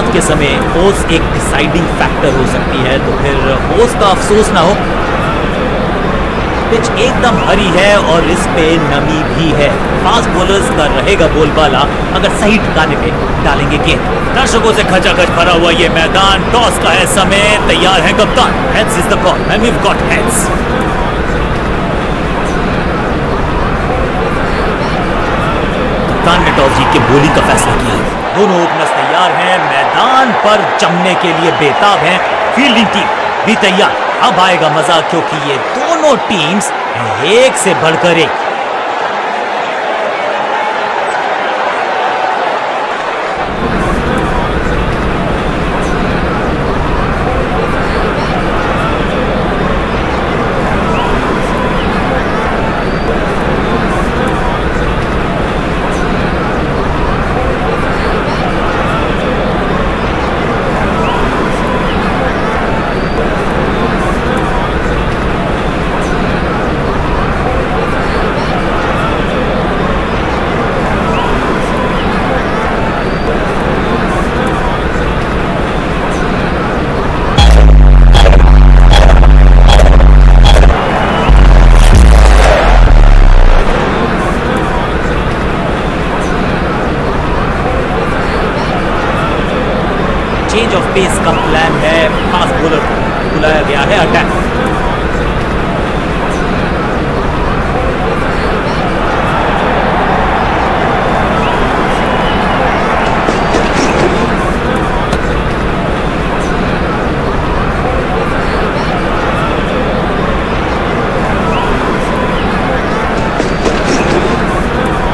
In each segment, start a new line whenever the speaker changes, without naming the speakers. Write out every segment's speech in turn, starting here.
शुरुआत के समय ओस एक डिसाइडिंग फैक्टर हो सकती है, तो फिर ओस का अफसोस ना हो। पिच एकदम हरी है और इस पे नमी भी है। फास्ट बॉलर्स का रहेगा बोलबाला अगर सही ठिकाने पे डालेंगे गेंद। दर्शकों से खचाखच भरा हुआ ये मैदान, टॉस का है समय, तैयार है कप्तान। Heads is the call and we have got heads. कप्तान ने टॉस जीत के बॉलिंग का फैसला किया है। दोनों ओपनर्स तैयार हैं, मैदान पर जमने के लिए बेताब हैं। फील्डिंग टीम भी तैयार। अब आएगा मजा, क्योंकि ये दोनों टीम्स एक से बढ़कर एक। चेंज ऑफ पेस का प्लान है। फास्ट बॉलर को बुलाया गया है अटैक।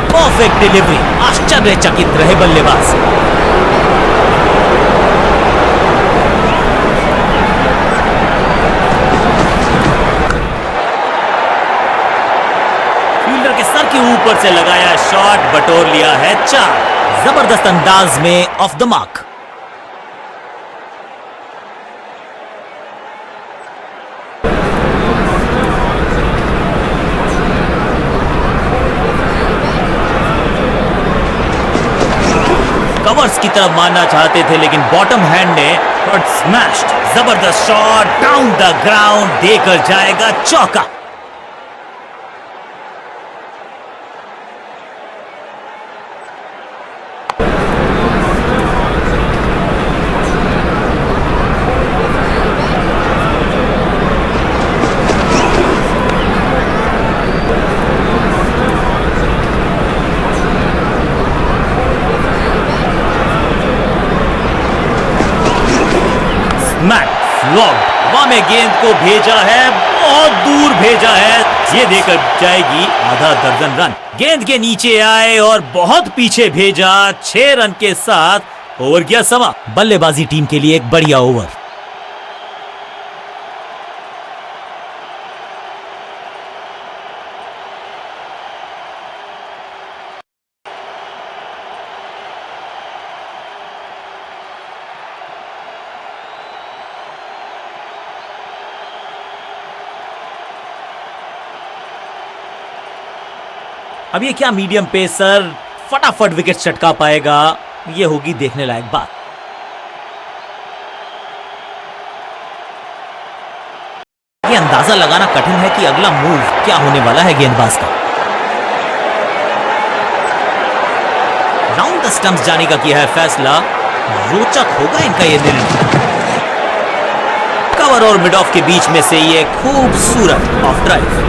परफेक्ट डिलीवरी, आश्चर्यचकित रहे बल्लेबाज। ऊपर से लगाया शॉट, बटोर लिया है 4। जबरदस्त अंदाज में ऑफ द मार्क। कवर्स की तरफ मारना चाहते थे, लेकिन बॉटम हैंड ने स्मैश्ड। जबरदस्त शॉट डाउन द ग्राउंड, देकर जाएगा चौका। मैट फ्लॉप हवा में गेंद को भेजा है, बहुत दूर भेजा है। ये देकर जाएगी आधा दर्जन रन। गेंद के नीचे आए और बहुत पीछे भेजा। 6 रन के साथ ओवर गया सवा। बल्लेबाजी टीम के लिए एक बढ़िया ओवर। अब ये क्या मीडियम पेसर फटाफट विकेट चटका पाएगा, ये होगी देखने लायक बात। ये अंदाजा लगाना कठिन है कि अगला मूव क्या होने वाला है गेंदबाज का। राउंड द स्टंप्स जाने का किया है फैसला। रोचक होगा इनका ये निर्णय। कवर और मिड ऑफ के बीच में से ये खूबसूरत ऑफ ड्राइव।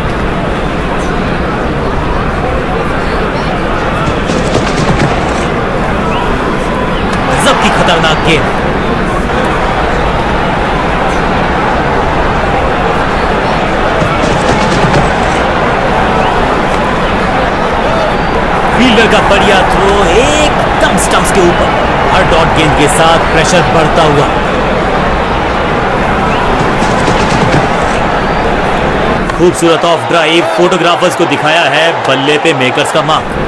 की खतरनाक गेंद। फील्डर का बढ़िया थ्रो एकदम स्टंप्स के ऊपर। हर डॉट गेंद के साथ प्रेशर बढ़ता हुआ। खूबसूरत ऑफ ड्राइव, फोटोग्राफर्स को दिखाया है बल्ले पे मेकर्स का मार्क।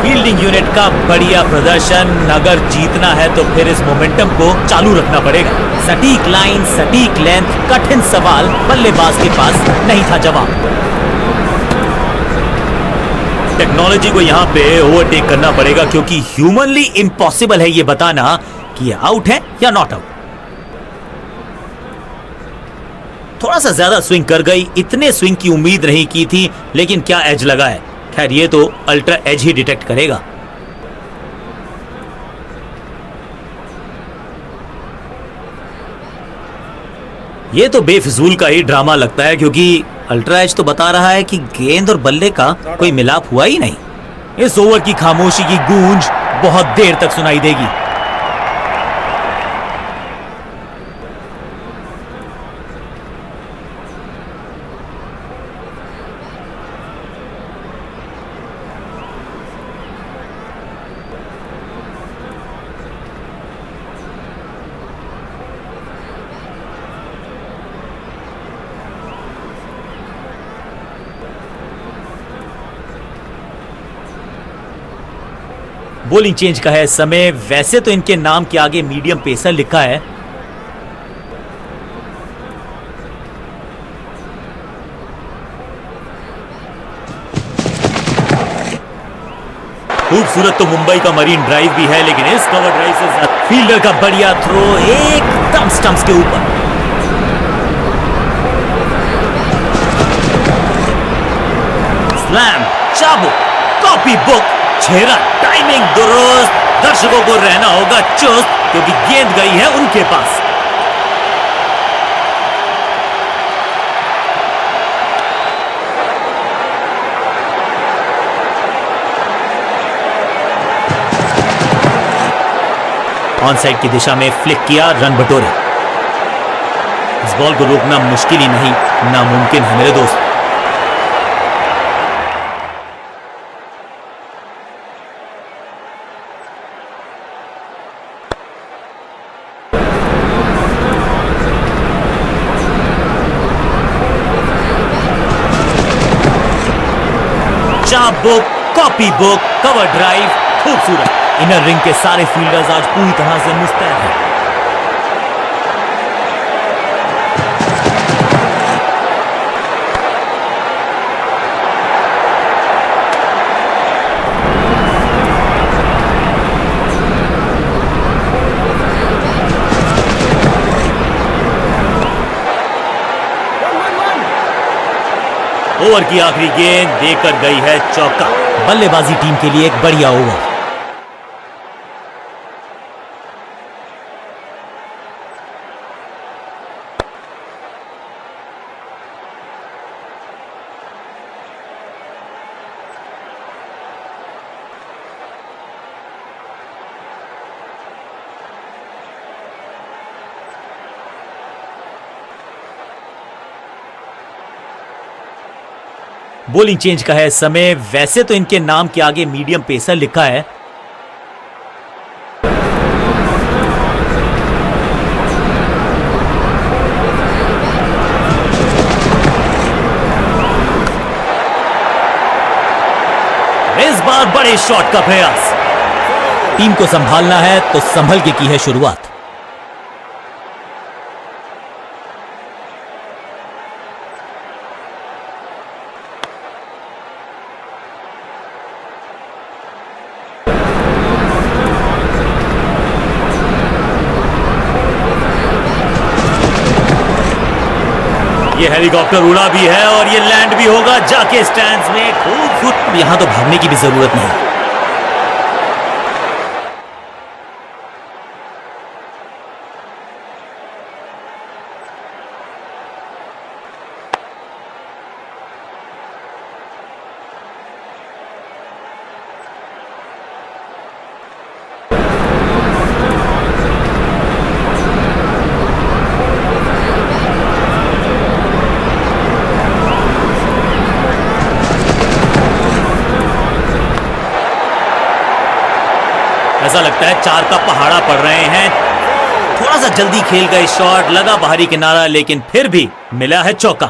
फील्डिंग यूनिट का बढ़िया प्रदर्शन। अगर जीतना है तो फिर इस मोमेंटम को चालू रखना पड़ेगा। सटीक लाइन, सटीक लेंथ, कठिन सवाल, बल्लेबाज के पास नहीं था जवाब। टेक्नोलॉजी को यहाँ पे ओवरटेक करना पड़ेगा, क्योंकि ह्यूमनली इम्पॉसिबल है ये बताना कि ये आउट है या नॉट आउट। थोड़ा सा ज्यादा स्विंग कर गई, इतने स्विंग की उम्मीद नहीं की थी, लेकिन क्या एज लगा है। खैर ये तो अल्ट्रा एज ही डिटेक्ट करेगा। ये तो बेफिजूल का ही ड्रामा लगता है, क्योंकि अल्ट्रा एज तो बता रहा है कि गेंद और बल्ले का कोई मिलाप हुआ ही नहीं। इस ओवर की खामोशी की गूंज बहुत देर तक सुनाई देगी। बॉलिंग चेंज का है समय। वैसे तो इनके नाम के आगे मीडियम पेसर लिखा है, खूबसूरत तो मुंबई का मरीन ड्राइव भी है, लेकिन इस कवर ड्राइव से फील्डर का बढ़िया थ्रो एकदम स्टंप्स के ऊपर। स्लैम, चाबुक, कॉपी बुक, 6 रन। टाइमिंग दुरुस्त। दर्शकों को रहना होगा चुस्त, क्योंकि गेंद गई है उनके पास। ऑन साइड की दिशा में फ्लिक किया, रन बटोरे। इस बॉल को रोकना मुश्किल ही नहीं, नामुमकिन है मेरे दोस्त। Book, copy book, cover drive, खूबसूरत। इनर रिंग के सारे फील्डर्स आज पूरी तरह से मुस्तैद हैं। ओवर की आखिरी गेंद देकर गई है चौका। बल्लेबाजी टीम के लिए एक बढ़िया ओवर। बॉलिंग चेंज का है समय। वैसे तो इनके नाम के आगे मीडियम पेसर लिखा है, इस बार बड़े शॉट का प्रयास। टीम को संभालना है तो संभल के की है शुरुआत। ये हेलीकॉप्टर उड़ा भी है और ये लैंड भी होगा जाके स्टैंड्स में। खूब यहां तो भागने की भी जरूरत नहीं। ऐसा लगता है 4 का पहाड़ा पड़ रहे हैं। थोड़ा सा जल्दी खेल गए शॉट, लगा बाहरी किनारा, लेकिन फिर भी मिला है चौका।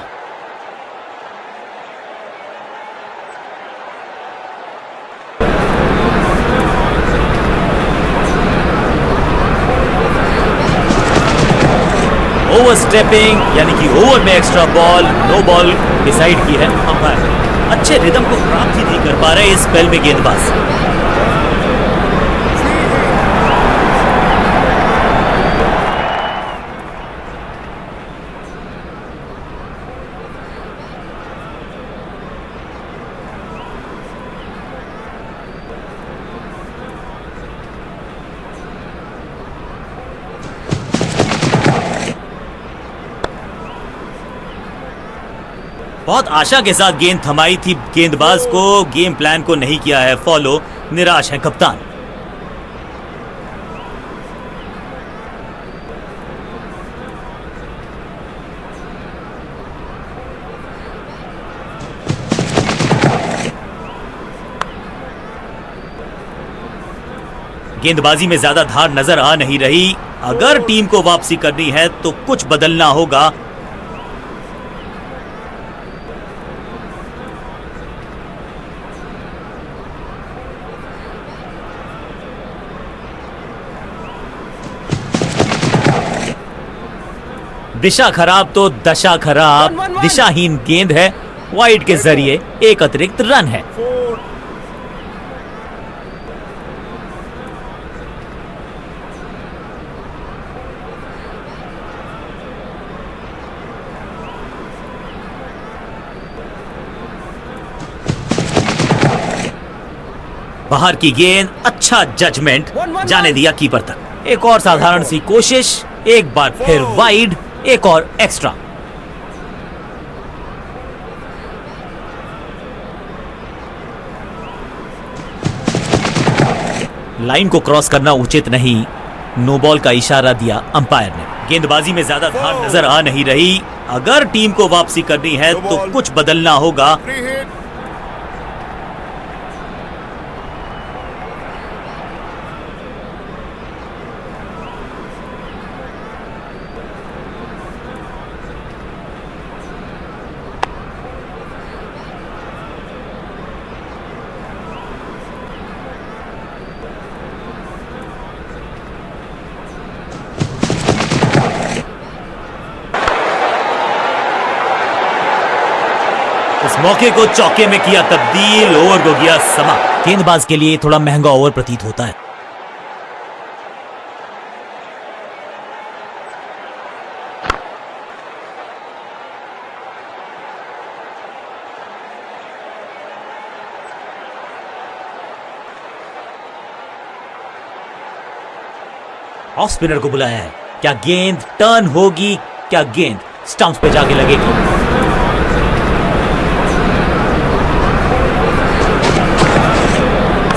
ओवर स्टेपिंग यानी कि ओवर में extra ball, no ball decide की है अंपायर। अच्छे रिदम को प्राप्त ही नहीं कर पा रहे इस स्पेल में गेंदबाज। बहुत आशा के साथ गेंद थमाई थी गेंदबाज को, गेम प्लान को नहीं किया है फॉलो, निराश है कप्तान। गेंदबाजी में ज्यादा धार नजर आ नहीं रही। अगर टीम को वापसी करनी है तो कुछ बदलना होगा। दिशा खराब तो दशा खराब, दिशाहीन गेंद है, वाइड के जरिए एक अतिरिक्त रन है। बाहर की गेंद, अच्छा जजमेंट, जाने दिया कीपर तक। एक और साधारण सी कोशिश, एक बार फिर वाइड, एक और एक्स्ट्रा। लाइन को क्रॉस करना उचित नहीं, नो बॉल का इशारा दिया अंपायर ने। गेंदबाजी में ज्यादा धार नजर आ नहीं रही। अगर टीम को वापसी करनी है तो कुछ बदलना होगा। इस मौके को चौके में किया तब्दील, ओवर को गया समा। गेंदबाज के लिए थोड़ा महंगा ओवर प्रतीत होता है। ऑफ स्पिनर को बुलाया है। क्या गेंद टर्न होगी? क्या गेंद स्टंप्स पे जाके लगेगी?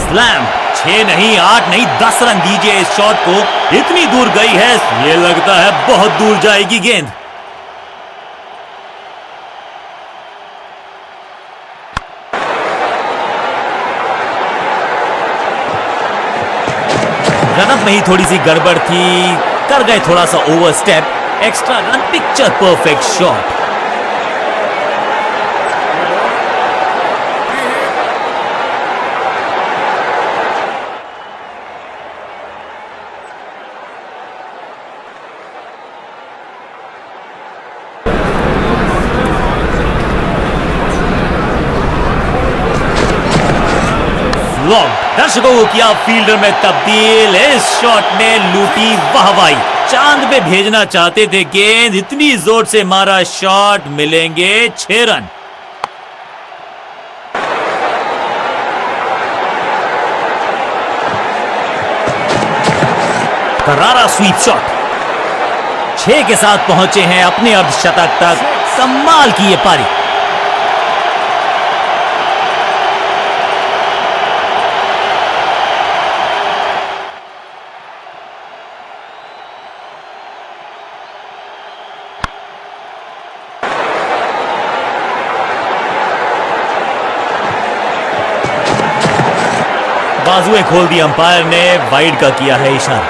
स्लैम। 6 नहीं, 8 नहीं, 10 रन दीजिए इस शॉट को। इतनी दूर गई है, ये लगता है बहुत दूर जाएगी गेंद। रनअप में ही थोड़ी सी गड़बड़ थी, कर गए थोड़ा सा over step. Extra run, picture perfect shot. दर्शकों को किया फील्डर में तब्दील। इस शॉट ने लूटी वाहवाही। चांद पे भेजना चाहते थे गेंद, इतनी जोर से मारा शॉट, मिलेंगे 6 रन। करारा स्वीप शॉट। 6 के साथ पहुंचे हैं अपने अर्धशतक तक। कमाल की ये पारी। बाजुएं खोल दी अंपायर ने, वाइड का किया है इशारा।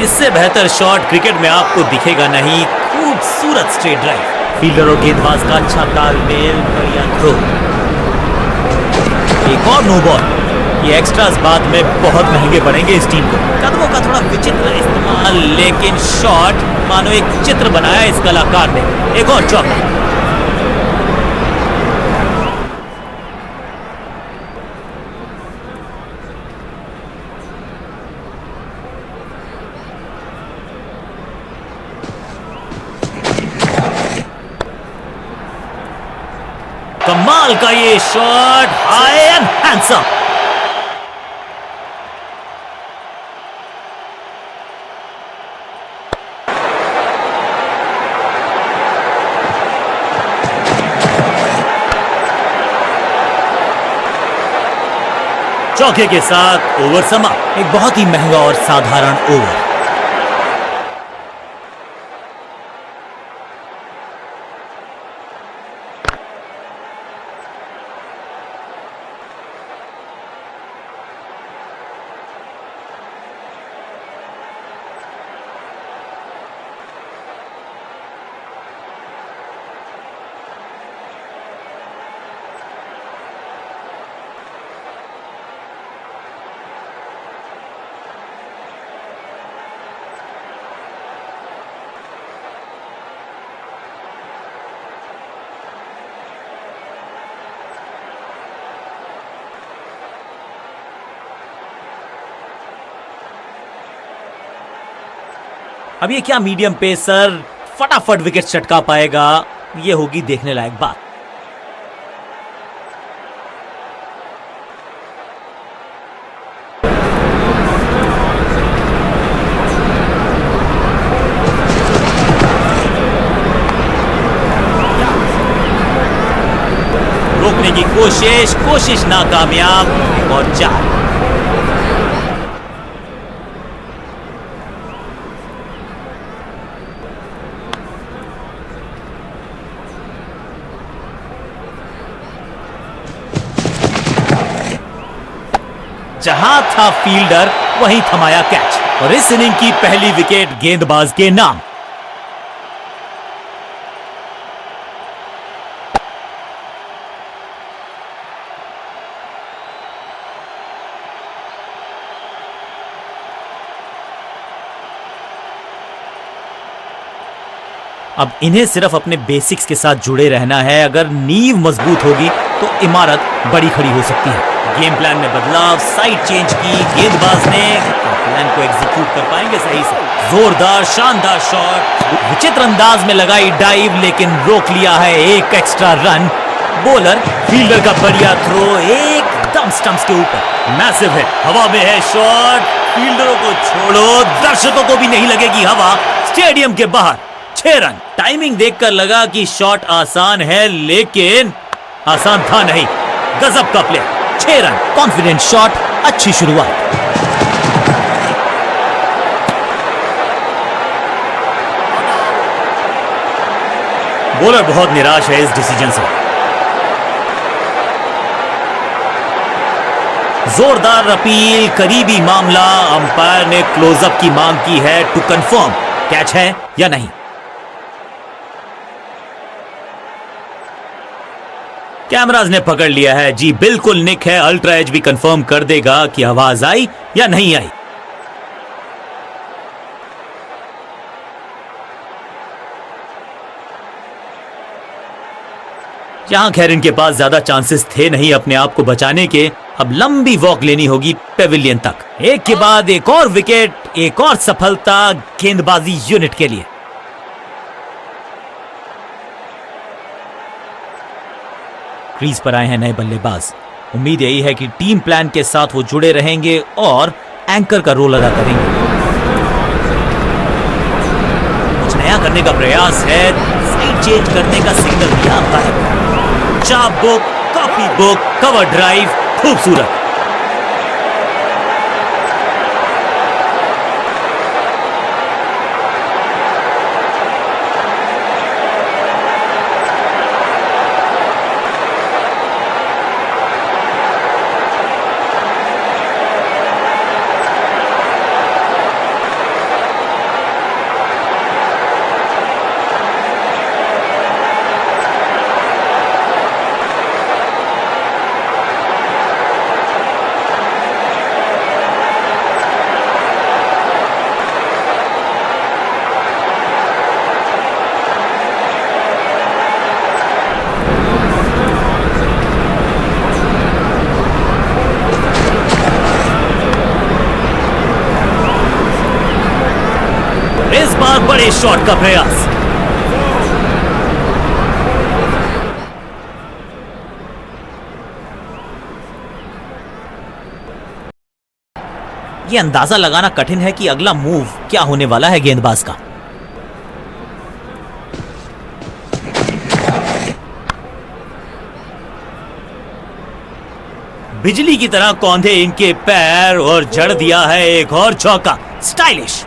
इससे बेहतर शॉट क्रिकेट में आपको दिखेगा नहीं। खूबसूरत स्ट्रेट ड्राइव। फील्डर और गेंदबाज का अच्छा तालमेल, बढ़िया थ्रो। एक और नो बॉल। ये एक्स्ट्रास बाद में बहुत महंगे पड़ेंगे इस टीम को। कदमों का थोड़ा विचित्र इस्तेमाल, लेकिन शॉट मानो एक चित्र बनाया इस कलाकार ने। एक और चौका। कमाल का ये शॉट, हाई एंड हैंडसम। चौके के साथ ओवर समाप्त। एक बहुत ही महंगा और साधारण ओवर। अब ये क्या मीडियम पेसर फटाफट विकेट चटका पाएगा, ये होगी देखने लायक बात। रोकने की कोशिश नाकामयाब और 4। जहां था फील्डर वहीं थमाया कैच और इस इनिंग की पहली विकेट गेंदबाज के नाम। अब इन्हें सिर्फ अपने बेसिक्स के साथ जुड़े रहना है। अगर नींव मजबूत होगी तो इमारत बड़ी खड़ी हो सकती है। गेम प्लान में बदलाव, साइड चेंज की गेंदबाज ने, प्लान को एग्जीक्यूट कर पाएंगे सही से। जोरदार शानदार शॉट, विचित्र अंदाज में लगाई डाइव, लेकिन रोक लिया है एक एक्स्ट्रा रन। बॉलर फील्डर का बढ़िया थ्रो एकदम स्टंप्स के ऊपर, मैसिव है, हवा में है शॉट। फील्डरों को छोड़ो, दर्शकों को भी नहीं लगेगी हवा। स्टेडियम के बाहर 6 रन। टाइमिंग देखकर लगा कि शॉट आसान है, लेकिन आसान था नहीं। गजब का प्ले, 6 रन, कॉन्फिडेंट शॉट, अच्छी शुरुआत। बॉलर बहुत निराश है इस डिसीजन से। जोरदार अपील, करीबी मामला। अंपायर ने क्लोजअप की मांग की है टू कंफर्म कैच है या नहीं। कैमराज ने पकड़ लिया है जी, बिल्कुल निक है। अल्ट्रा एज भी कंफर्म कर देगा कि आवाज आई या नहीं आई। यहां खैर इनके पास ज्यादा चांसेस थे नहीं अपने आप को बचाने के। अब लंबी वॉक लेनी होगी पेविलियन तक। एक के बाद एक और विकेट, एक और सफलता गेंदबाजी यूनिट के लिए। क्रीज पर आए हैं नए बल्लेबाज। उम्मीद यही है कि टीम प्लान के साथ वो जुड़े रहेंगे और एंकर का रोल अदा करेंगे। कुछ नया करने का प्रयास है, साइड चेंज करने का सिग्नल दिया है। चाप book, copy book, cover drive, खूबसूरत। बार बड़े शॉट का प्रयास। यह अंदाजा लगाना कठिन है कि अगला मूव क्या होने वाला है गेंदबाज का। बिजली की तरह कौंधे इनके पैर और जड़ दिया है एक और चौका। स्टाइलिश।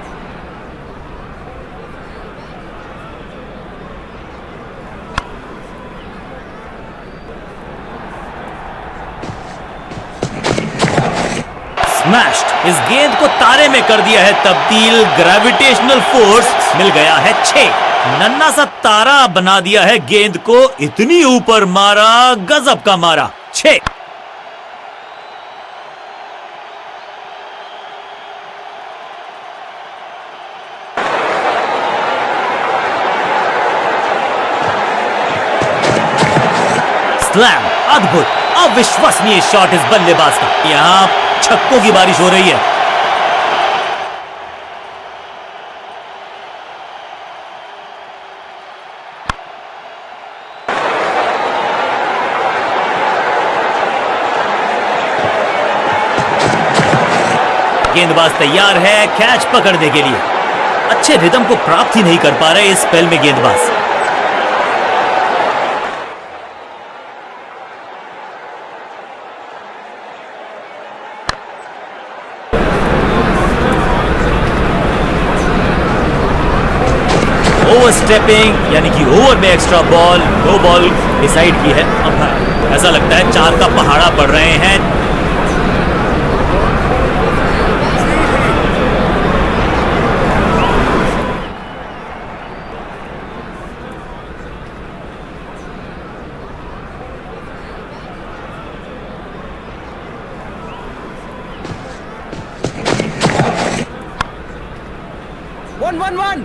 स्मैश्ड। इस गेंद को तारे में कर दिया है तब्दील। ग्रेविटेशनल फोर्स मिल गया है 6। नन्ना सा तारा बना दिया है गेंद को। इतनी ऊपर मारा, गजब का मारा। 6। स्लैम। अद्भुत, अविश्वसनीय शॉट इस बल्लेबाज का। यहां छक्कों की बारिश हो रही है। गेंदबाज तैयार है कैच पकड़ने के लिए। अच्छे रिदम को प्राप्त ही नहीं कर पा रहे इस स्पेल में गेंदबाज। ओवर स्टेपिंग यानी कि ओवर में extra ball, no ball decide की है। अब ऐसा लगता है 4 का पहाड़ा पड़ रहे हैं। वन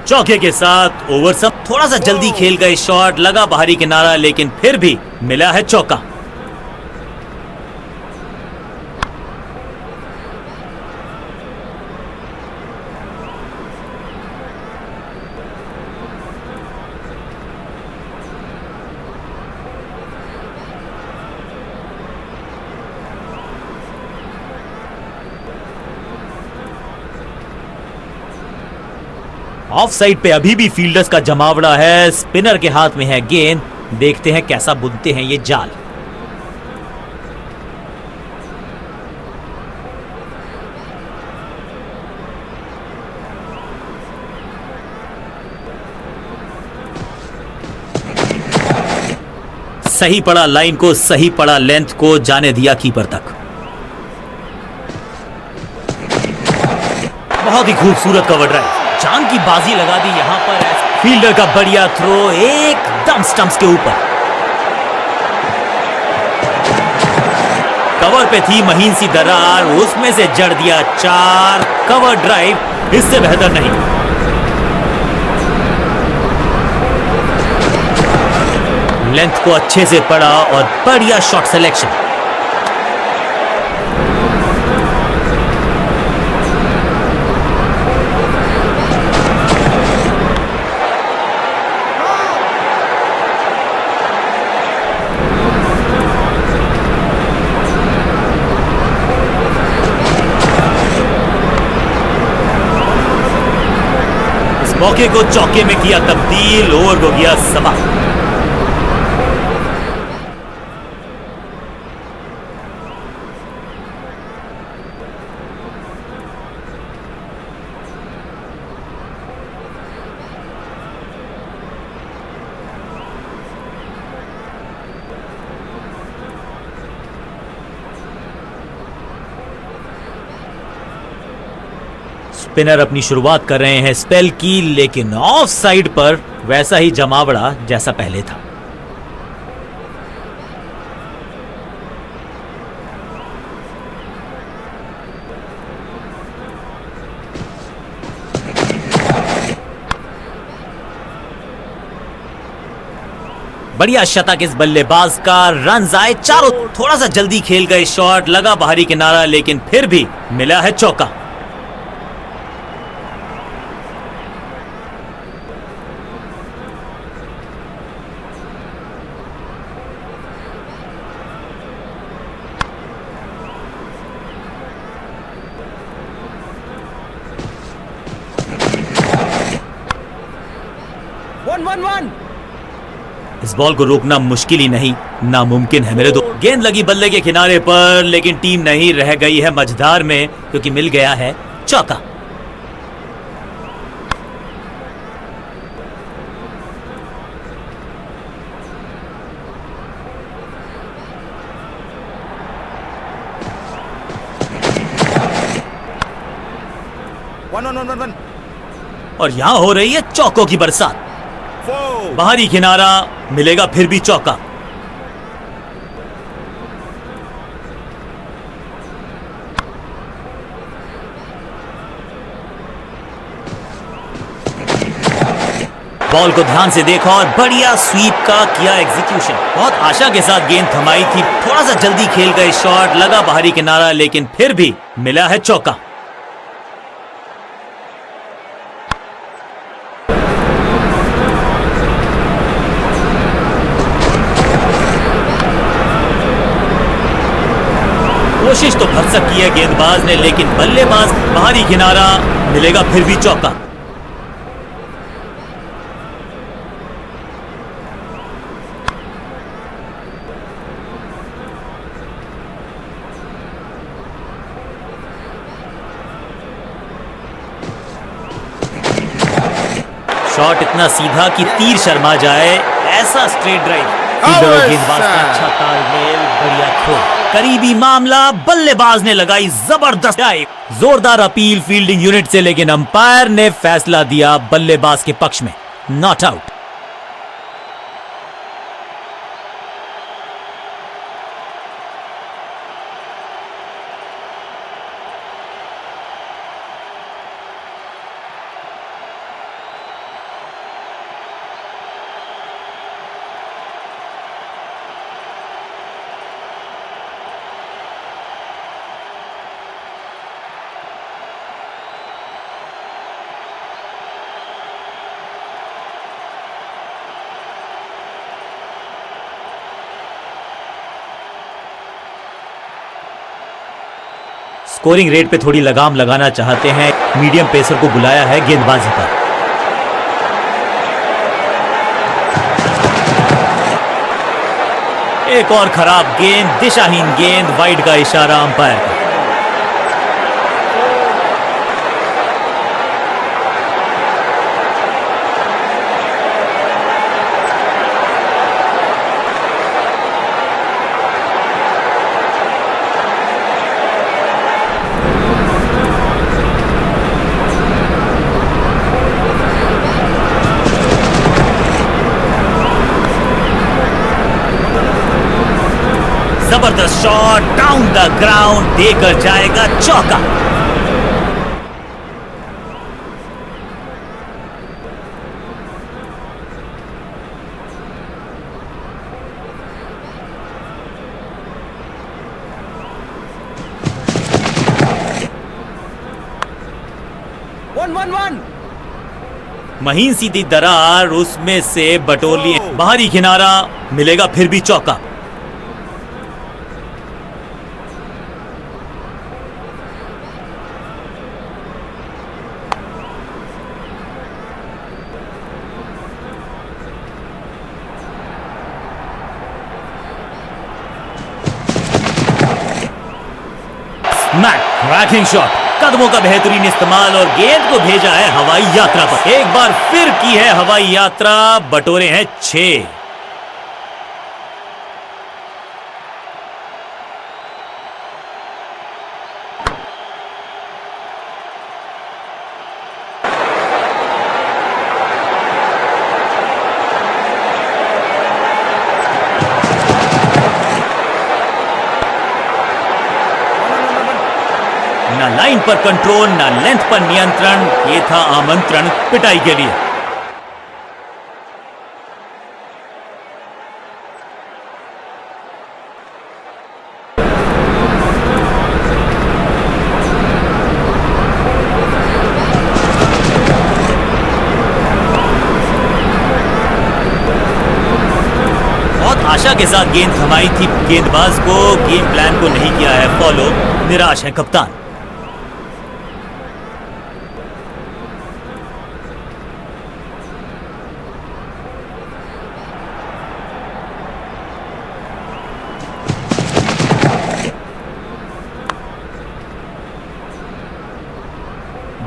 चौके के साथ ओवर सब थोड़ा सा जल्दी खेल गए। शॉट लगा बाहरी किनारा, लेकिन फिर भी मिला है चौका। ऑफ साइड पे अभी भी फील्डर्स का जमावड़ा है। स्पिनर के हाथ में है गेंद। देखते हैं कैसा बुनते हैं ये जाल। सही पड़ा लाइन को, सही पड़ा लेंथ को, जाने दिया कीपर तक। बहुत ही खूबसूरत कवर ड्राइव, जान की बाजी लगा दी यहां पर। फील्डर का बढ़िया थ्रो एकदम स्टंप्स के ऊपर। कवर पे थी महीन सी दरार, उसमें से जड़ दिया 4। कवर ड्राइव इससे बेहतर नहीं। लेंथ को अच्छे से पड़ा और बढ़िया शॉट सिलेक्शन। मौके को चौके में किया तब्दील। ओवर हो गया समाप्त। स्पिनर अपनी शुरुआत कर रहे हैं स्पेल की, लेकिन ऑफ साइड पर वैसा ही जमावड़ा जैसा पहले था। बढ़िया शतक इस बल्लेबाज का। रन आए चारों। थोड़ा सा जल्दी खेल गए शॉट, लगा बाहरी किनारा, लेकिन फिर भी मिला है चौका।
1-1-1।
इस बॉल को रोकना मुश्किल ही नहीं, नामुमकिन है मेरे दोस्त। गेंद लगी बल्ले के किनारे पर, लेकिन टीम नहीं रह गई है मझधार में, क्योंकि मिल गया है चौका।
वन।
और यहां हो रही है चौकों की बरसात। बाहरी किनारा, मिलेगा फिर भी चौका। बॉल को ध्यान से देखा और बढ़िया स्वीप का किया एग्जीक्यूशन। बहुत आशा के साथ गेंद थमाई थी, थोड़ा सा जल्दी खेल गए शॉट, लगा बाहरी किनारा, लेकिन फिर भी मिला है चौका। कोशिश तो भरसक की है गेंदबाज ने, लेकिन बल्लेबाज बाहरी किनारा, मिलेगा फिर भी चौका। शॉट इतना सीधा कि तीर शर्मा जाए, ऐसा स्ट्रेट ड्राइव। गेंदबाज का अच्छा तालमेल, बढ़िया थ्रो। करीबी मामला, बल्लेबाज ने लगाई जबरदस्त डाइव। जोरदार अपील फील्डिंग यूनिट से, लेकिन अंपायर ने फैसला दिया बल्लेबाज के पक्ष में, नॉट आउट। स्कोरिंग रेट पे थोड़ी लगाम लगाना चाहते हैं, मीडियम पेसर को बुलाया है गेंदबाजी पर। एक और खराब गेंद, दिशाहीन गेंद, वाइड का इशारा अंपायर का। जबरदस्त शॉट, डाउन द ग्राउंड, देकर जाएगा चौका।
वन।
महीन सीधी दरार, उसमें से बटोलिए बाहरी किनारा, मिलेगा फिर भी चौका। क्रैकिंग शॉट, कदमों का बेहतरीन इस्तेमाल और गेंद को भेजा है हवाई यात्रा पर। एक बार फिर की है हवाई यात्रा, बटोरे हैं 6। ना लाइन पर कंट्रोल, ना लेंथ पर नियंत्रण, ये था आमंत्रण पिटाई के लिए। बहुत आशा के साथ गेंद थमाई थी गेंदबाज को, गेम प्लान को नहीं किया है फॉलो, निराश है कप्तान।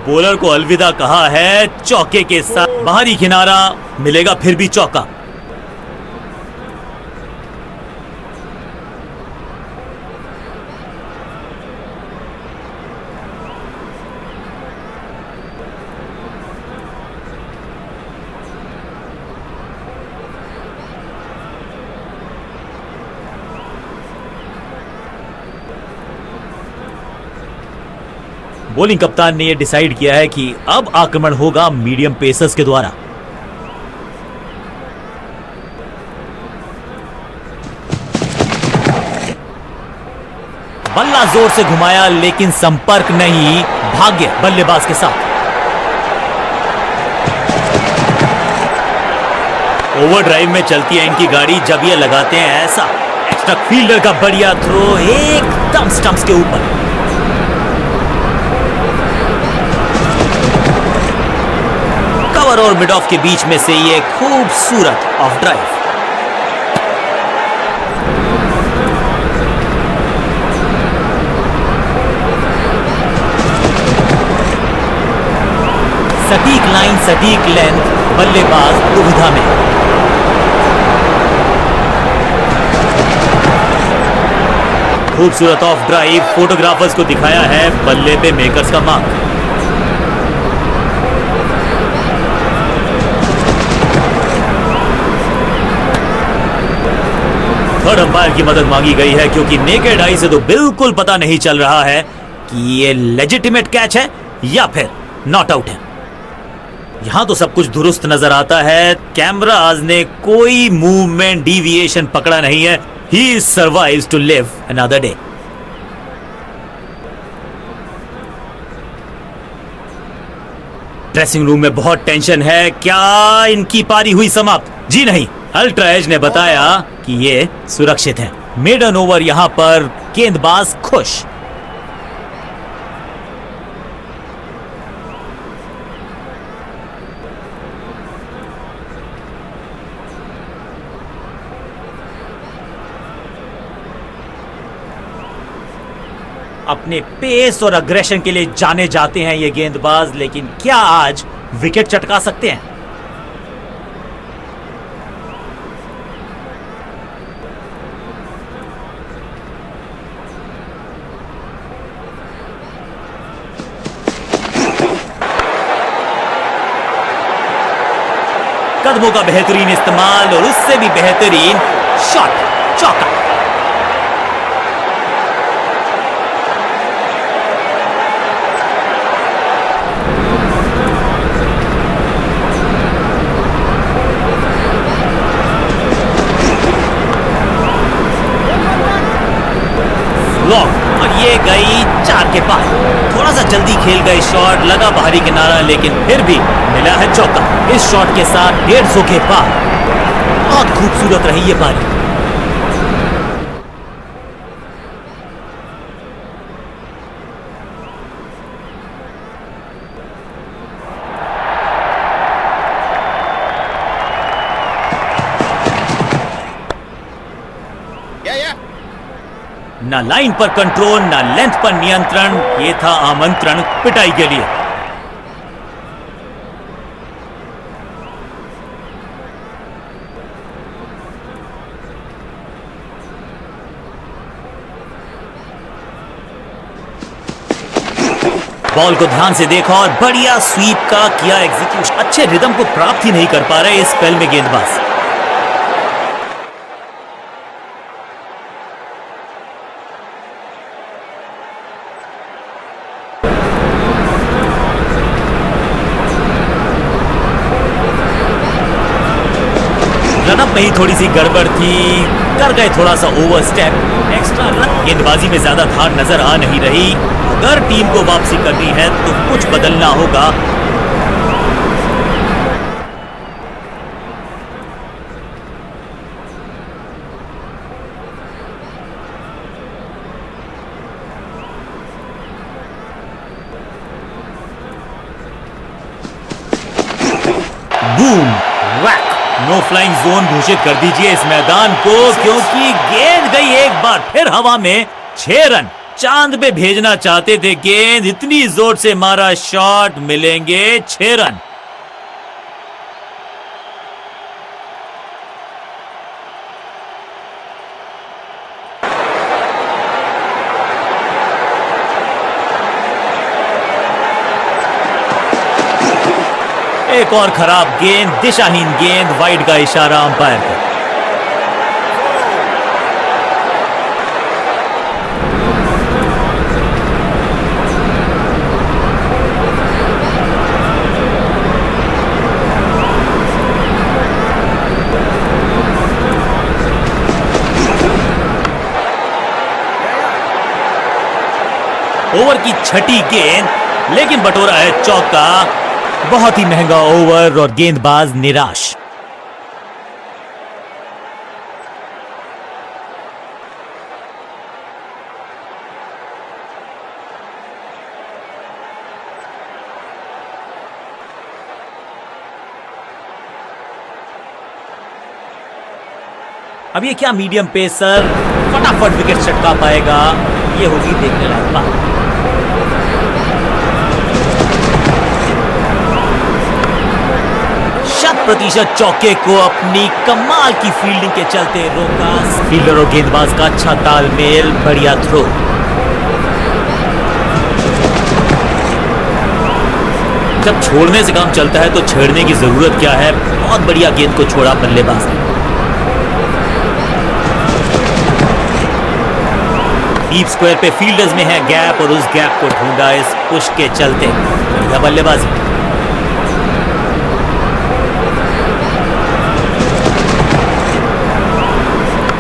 बॉलर को अलविदा कहा है चौके के साथ। बाहरी किनारा मिलेगा, फिर भी चौका। बॉलिंग कप्तान ने यह डिसाइड किया है कि अब आक्रमण होगा मीडियम पेसर्स के द्वारा। बल्ला जोर से घुमाया लेकिन संपर्क नहीं, भाग्य बल्लेबाज के साथ। ओवरड्राइव में चलती है इनकी गाड़ी जब ये लगाते हैं ऐसा। एक्स्ट्रा फील्डर का बढ़िया थ्रो एकदम स्टंप्स के ऊपर। कवर और मिड ऑफ के बीच में से ये खूबसूरत ऑफ ड्राइव। सटीक लाइन, सटीक लेंथ, बल्लेबाज दुविधा में। खूबसूरत ऑफ ड्राइव, फोटोग्राफर्स को दिखाया है बल्ले पे मेकर्स का मार्क। थर्ड अंपायर की मदद मांगी गई है क्योंकि नेकेड आई से तो बिल्कुल पता नहीं चल रहा है कि ये लेजिटिमेट कैच है या फिर नॉट आउट है। यहां तो सब कुछ दुरुस्त नजर आता है। कैमराज ने कोई मूवमेंट डिविएशन पकड़ा नहीं है। He survives to live another day. Dressing room में बहुत टेंशन है। क्या इनकी पारी हुई समाप्त? जी नहीं, अल्ट्रा एज ने बताया कि ये सुरक्षित है। मेडन ओवर यहां पर गेंदबाज खुश। अपने पेस और अग्रेशन के लिए जाने जाते हैं ये गेंदबाज, लेकिन क्या आज विकेट चटका सकते हैं? कदमों का बेहतरीन इस्तेमाल और उससे भी बेहतरीन शॉट, चौका। और ये गई 4 के पार। थोड़ा सा जल्दी खेल गए शॉट, लगा बाहरी किनारा लेकिन फिर भी मिला है चौका। इस शॉट के साथ 150 के पार। बहुत खूबसूरत रही ये पारी। ना लाइन पर कंट्रोल, ना लेंथ पर नियंत्रण। ये था आमंत्रण पिटाई के लिए। बॉल को ध्यान से देखा और बढ़िया स्वीप का किया एग्जीक्यूशन। अच्छे रिदम को प्राप्त ही नहीं कर पा रहे इस स्पेल में गेंदबाज। रनअप में ही थोड़ी सी गड़बड़ थी, कर गए थोड़ा सा ओवर स्टेप। Extra run. गेंदबाजी में ज्यादा धार नजर आ नहीं रही। अगर टीम को वापसी करनी है तो कुछ बदलना होगा। बूम, वैक। नो फ्लाइंग जोन घोषित कर दीजिए इस मैदान को, क्योंकि गेंद गई एक बार फिर हवा में। 6 रन चांद पे भेजना चाहते थे गेंद, इतनी जोर से मारा शॉट, मिलेंगे 6 रन। एक और खराब गेंद, दिशाहीन गेंद, वाइड का इशारा अंपायर को। ओवर की छठी गेंद, लेकिन बटोरा है चौका। बहुत ही महंगा ओवर और गेंदबाज निराश। अब ये क्या मीडियम पेसर फटाफट विकेट चटका पाएगा, ये होगी देखने लायक बात। 100% चौके को अपनी कमाल की फील्डिंग के चलते रोका। फील्डर और गेंदबाज का अच्छा तालमेल, बढ़िया थ्रो। जब छोड़ने से काम चलता है तो छेड़ने की जरूरत क्या है। बहुत बढ़िया गेंद को छोड़ा बल्लेबाज ने। डीप स्क्वायर पे फील्डर्स में है गैप और उस गैप को ढूंढा इस पुश के चलते। बढ़िया बल्लेबाजी।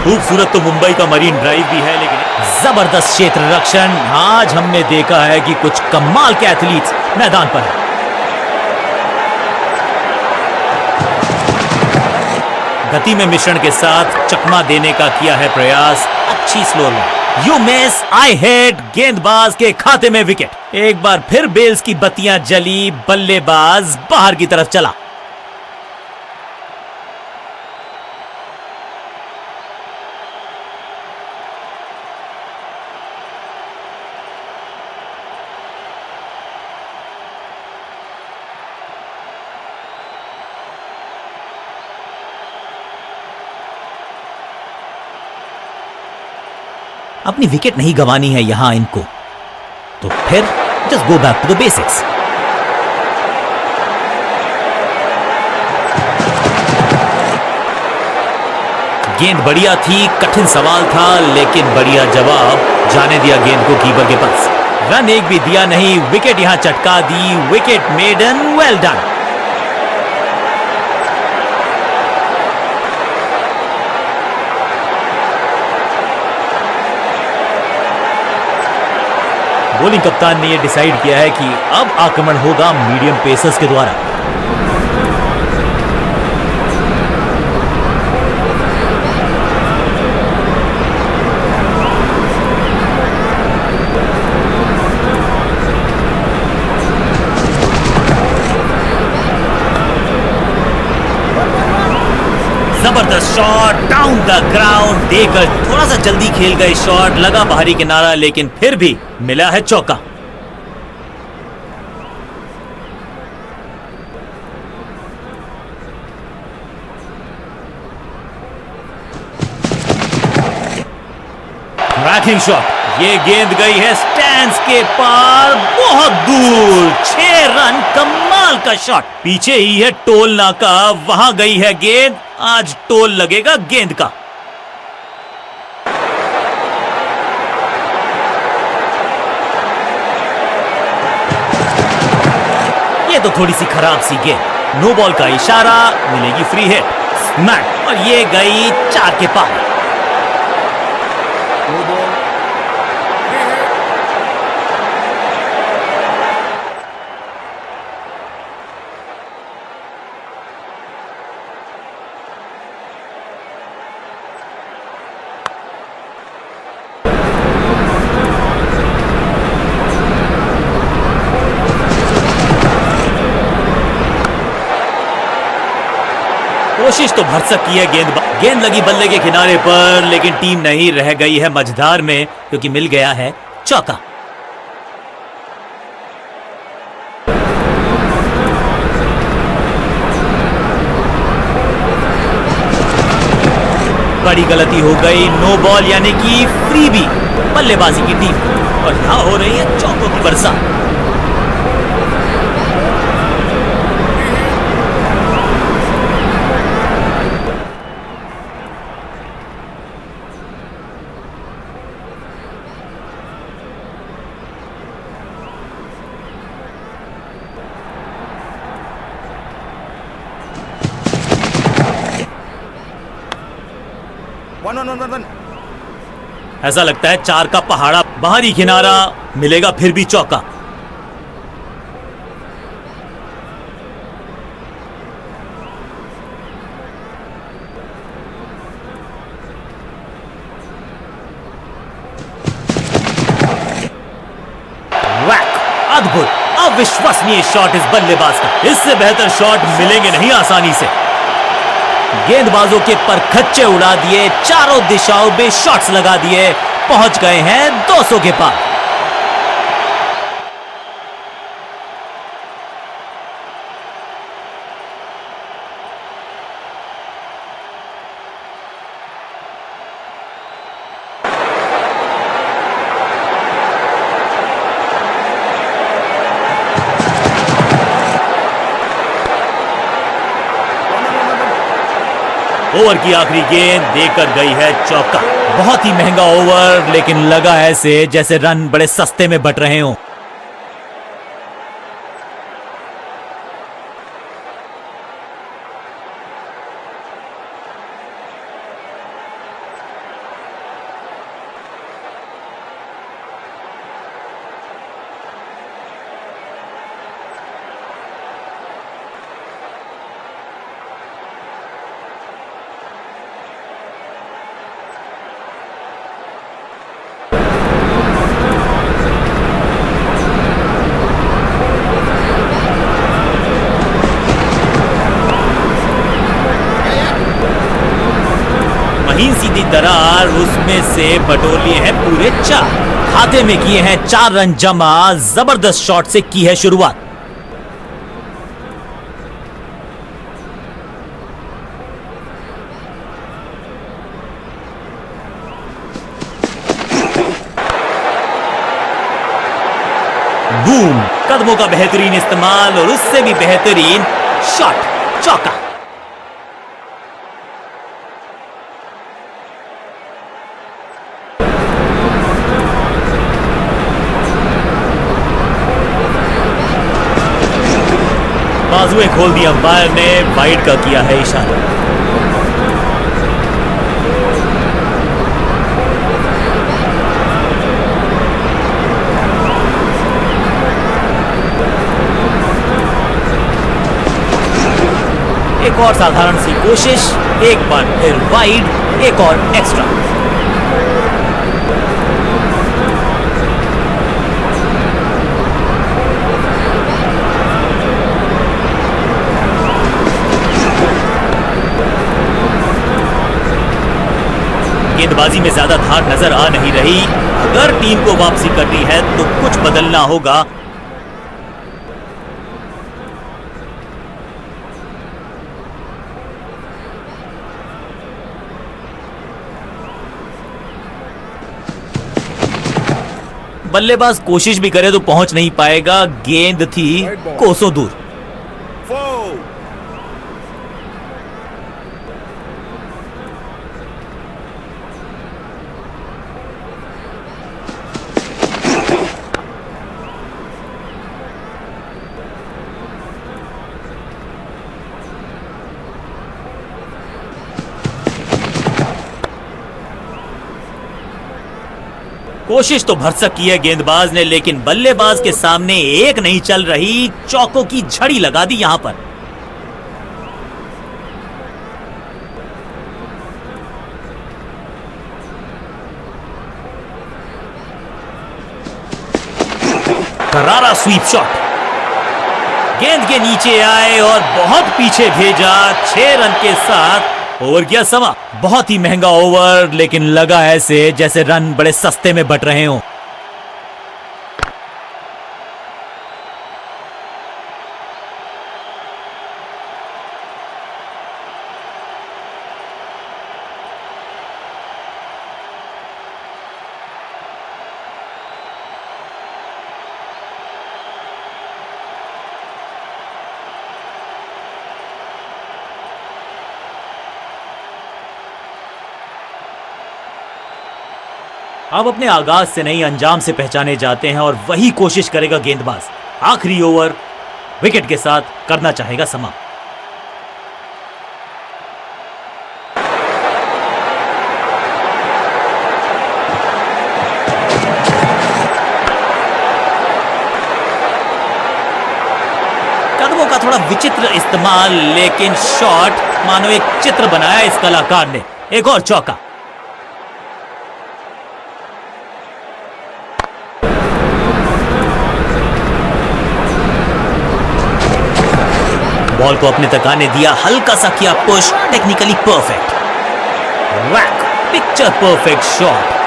खूबसूरत तो मुंबई का मरीन ड्राइव भी है, लेकिन जबरदस्त क्षेत्र रक्षण। आज हमने देखा है कि कुछ कमाल के एथलीट्स मैदान पर हैं। गति में मिश्रण के साथ चकमा देने का किया है प्रयास। अच्छी slow law. You miss, I hit. गेंदबाज के खाते में विकेट। एक बार फिर बेल्स की बत्तियां जली। बल्लेबाज बाहर की तरफ चला। अपनी विकेट नहीं गंवानी है यहां इनको, तो फिर just go back to the basics. गेंद बढ़िया थी, कठिन सवाल था, लेकिन बढ़िया जवाब। जाने दिया गेंद को कीपर के पास। रन एक भी दिया नहीं, विकेट यहां चटका दी। Wicket maiden, well done. Bowling कप्तान ने यह डिसाइड किया है कि अब आक्रमण होगा मीडियम पेसर्स के द्वारा। जबरदस्त शॉट, डाउन द ग्राउंड देकर थोड़ा सा जल्दी खेल गए शॉट। लगा बाहरी किनारा, लेकिन फिर भी मिला है चौका। Cracking shot. ये गेंद गई है स्टैंड्स के पार, बहुत दूर। 6 रन, कमाल का शॉट। पीछे ही है टोल नाका, वहां गई है गेंद। आज टोल लगेगा गेंद का। ये तो थोड़ी सी खराब सी गेंद। नो बॉल का इशारा, मिलेगी फ्री हिट। स्मैक, और ये गई 4 के पार। कोशिश तो भरसक की है गेंद लगी बल्ले के किनारे पर, लेकिन टीम नहीं रह गई है मझधार में, क्योंकि मिल गया है चौका। बड़ी गलती हो गई, नो बॉल यानी कि फ्रीबी बल्लेबाजी की टीम, और यहां हो रही है चौकों की बरसात। ऐसा लगता है 4 का पहाड़ा, बाहरी किनारा मिलेगा, फिर भी चौका। वैक, अद्भुत, अविश्वसनीय शॉट इस बल्लेबाज का। इससे बेहतर शॉट मिलेंगे नहीं आसानी से। गेंदबाजों के परखच्चे उड़ा दिए, चारों दिशाओं में शॉट्स लगा दिए, पहुंच गए हैं 200 के पार। ओवर की आखिरी गेंद देकर गई है चौका। बहुत ही महंगा ओवर, लेकिन लगा ऐसे जैसे रन बड़े सस्ते में बट रहे हों। सीधी दरार, उसमें से बटोर लिए हैं पूरे 4। खाते में किए हैं 4 रन जमा। जबरदस्त शॉट से की है शुरुआत। बूम, कदमों का बेहतरीन इस्तेमाल और उससे भी बेहतरीन शॉट, चौका। बाजुएं खोल दी अंपायर ने, वाइड का किया है इशारा। एक और साधारण सी कोशिश, एक बार फिर वाइड, एक और एक्स्ट्रा। गेंदबाजी में ज्यादा धार नजर आ नहीं रही। अगर टीम को वापसी करनी है तो कुछ बदलना होगा। बल्लेबाज कोशिश भी करे तो पहुंच नहीं पाएगा। गेंद थी कोसों दूर। कोशिश तो भरसक की है गेंदबाज ने, लेकिन बल्लेबाज के सामने एक नहीं चल रही। चौकों की झड़ी लगा दी यहां पर। करारा स्वीप शॉट, गेंद के नीचे आए और बहुत पीछे भेजा। 6 रन के साथ ओवर किया समा। बहुत ही महंगा ओवर, लेकिन लगा ऐसे जैसे रन बड़े सस्ते में बट रहे हों। अब अपने आगाज से नहीं अंजाम से पहचाने जाते हैं और वही कोशिश करेगा गेंदबाज। आखिरी ओवर विकेट के साथ करना चाहेगा समाप्त। कदमों का थोड़ा विचित्र इस्तेमाल, लेकिन शॉट मानो एक चित्र बनाया इस कलाकार ने। एक और चौका। बॉल को अपने तक आने दिया, हल्का सा किया push, technically perfect. Whack, picture perfect shot.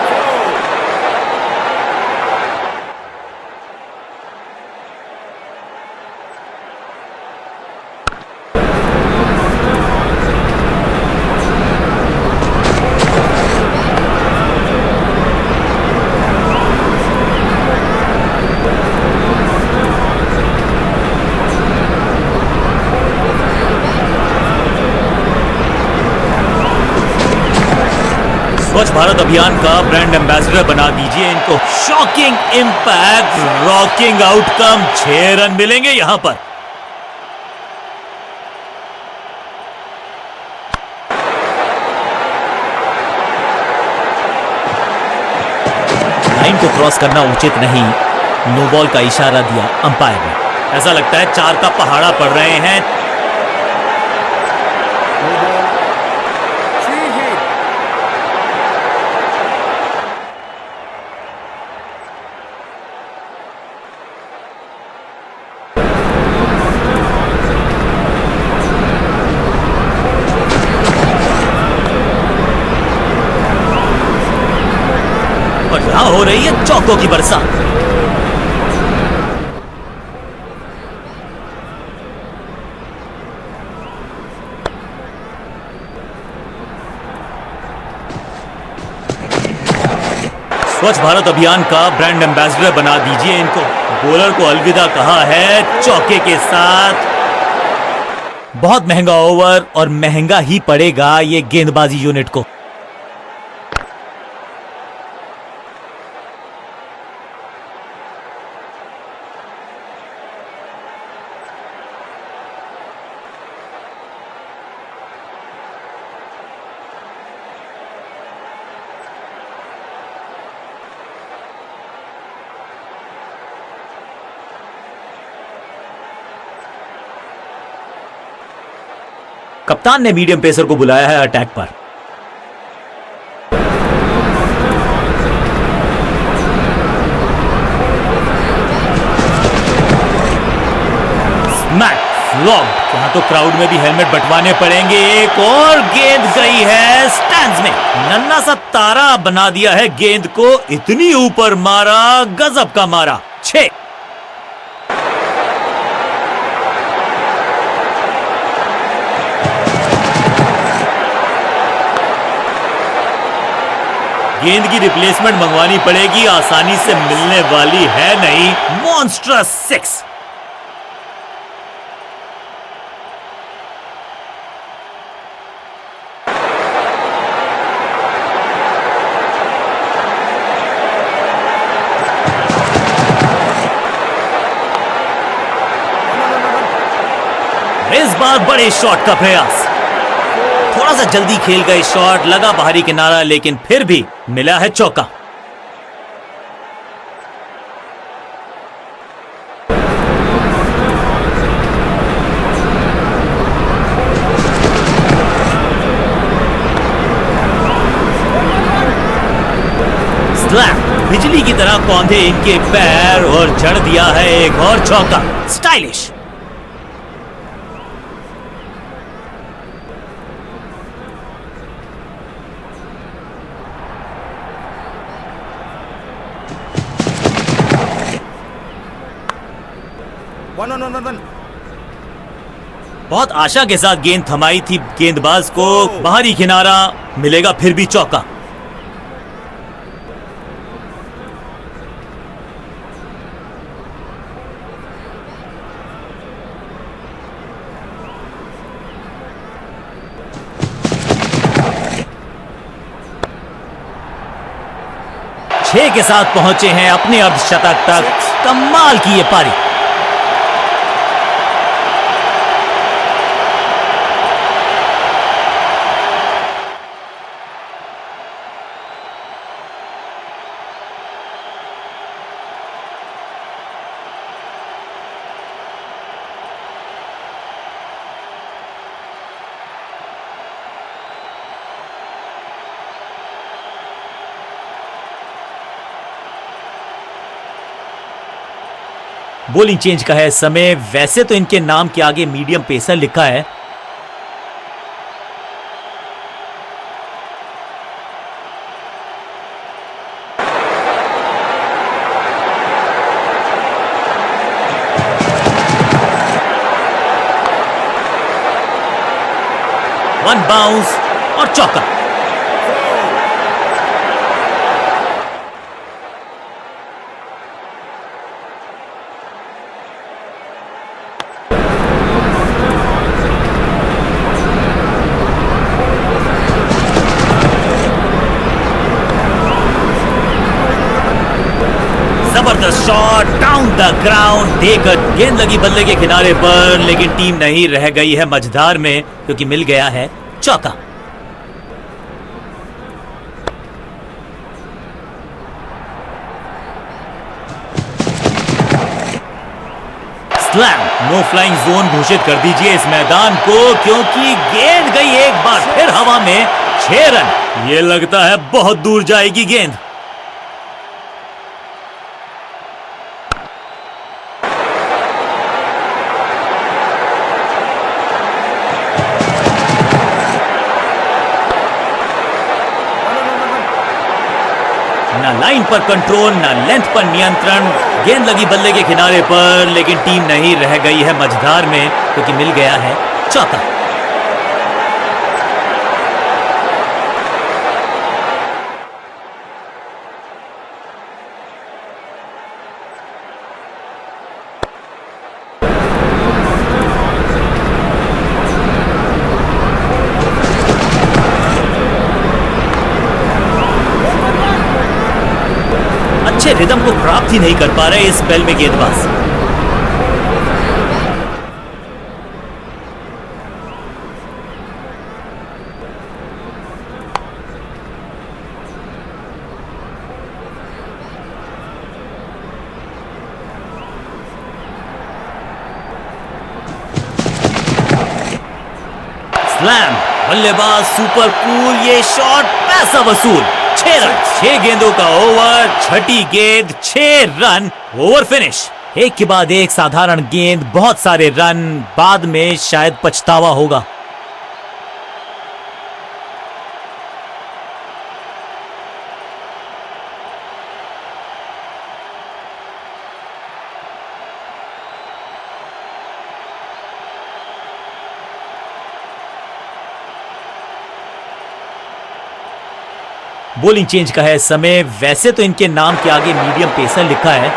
Swachh Bharat Abhiyan का ब्रांड एम्बेसडर बना दीजिए इनको। Shocking impact, rocking outcome. 6 run मिलेंगे यहां पर। लाइन को क्रॉस करना उचित नहीं, नो बॉल का इशारा दिया अंपायर ने। ऐसा लगता है 4 का पहाड़ा पड़ रहे हैं। हो रही है चौकों की बरसात। स्वच्छ भारत अभियान का ब्रांड एम्बेसडर बना दीजिए इनको। बॉलर को अलविदा कहा है चौके के साथ। बहुत महंगा ओवर और महंगा ही पड़ेगा ये गेंदबाजी यूनिट को। कप्तान ने मीडियम पेसर को बुलाया है अटैक पर। Smack flopped. यहां तो क्राउड में भी हेलमेट बंटवाने पड़ेंगे। एक और गेंद गई है स्टैंड्स में। नन्ना सा तारा बना दिया है गेंद को। इतनी ऊपर मारा, गजब का मारा। 6। गेंद की रिप्लेसमेंट मंगवानी पड़ेगी, आसानी से मिलने वाली है नहीं। मॉन्स्ट्रस 6। इस बार बड़े शॉट का प्रयास। थोड़ा सा जल्दी खेल गए शॉट, लगा बाहरी किनारा, लेकिन फिर भी मिला है चौका। स्लैप, बिजली की तरह कौंधे इनके पैर और जड़ दिया है एक और चौका। स्टाइलिश। बहुत आशा के साथ गेंद थमाई थी गेंदबाज को। बाहरी किनारा, मिलेगा फिर भी चौका। 6 के साथ पहुंचे हैं अपने अर्धशतक तक। कमाल की ये पारी। बॉलिंग चेंज का है समय। वैसे तो इनके नाम के आगे मीडियम पेसर लिखा है। वन बाउंस और चौका। जबरदस्त शॉट डाउन द ग्राउंड देकर गेंद लगी बल्ले के किनारे पर, लेकिन टीम नहीं रह गई है मझधार में क्योंकि मिल गया है चौका। स्लैम। नो फ्लाइंग जोन घोषित कर दीजिए इस मैदान को, क्योंकि गेंद गई एक बार फिर हवा में। 6 रन। ये लगता है बहुत दूर जाएगी गेंद। ना लाइन पर कंट्रोल, ना लेंथ पर नियंत्रण। गेंद लगी बल्ले के किनारे पर, लेकिन टीम नहीं रह गई है मझधार में क्योंकि मिल गया है चौका। अच्छे रिदम को प्राप्त ही नहीं कर पा रहे इस स्पेल में गेंदबाज। स्लैम। बल्लेबाज सुपर कूल। ये शॉट पैसा वसूल। 6 रन। 6 गेंदों का ओवर, छठी गेंद 6 रन। Over finish. एक के बाद एक साधारण गेंद, बहुत सारे रन। बाद में शायद पछतावा होगा। बॉलिंग चेंज का है समय। वैसे तो इनके नाम के आगे मीडियम पेसर लिखा है।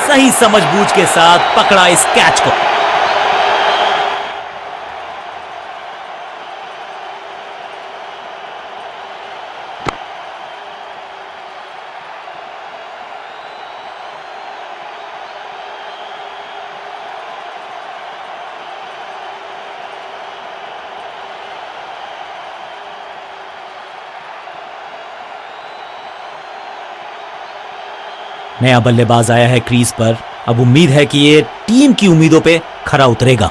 सही समझबूझ के साथ पकड़ा इस कैच को। नया बल्लेबाज आया है क्रीज पर। अब उम्मीद है कि ये टीम की उम्मीदों पे खरा उतरेगा।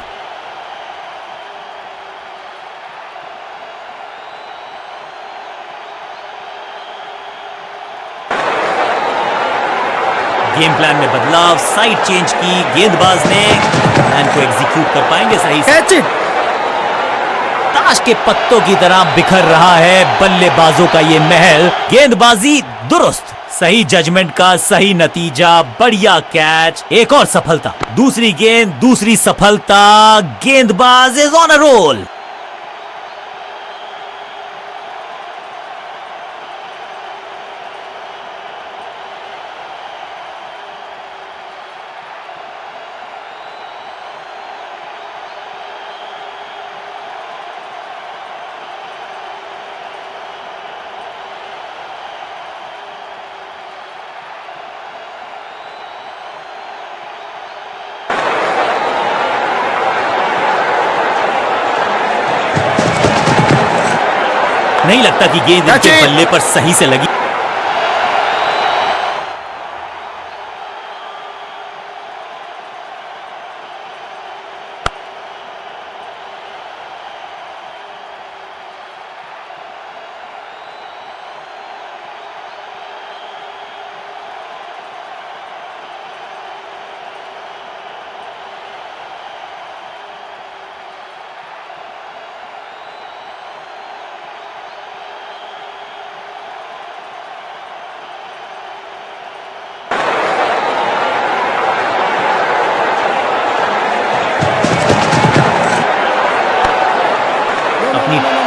गेम प्लान में बदलाव, साइड चेंज की। गेंदबाज ने प्लान को एग्जीक्यूट कर पाएंगे सही से। ताश के पत्तों की तरह बिखर रहा है बल्लेबाजों का ये महल। गेंदबाजी दुरुस्त, सही जजमेंट का सही नतीजा, बढ़िया कैच। एक और सफलता। दूसरी गेंद, दूसरी सफलता। गेंदबाज इज ऑन अ रोल। नहीं लगता कि गेंद इनके बल्ले पर सही से लगी।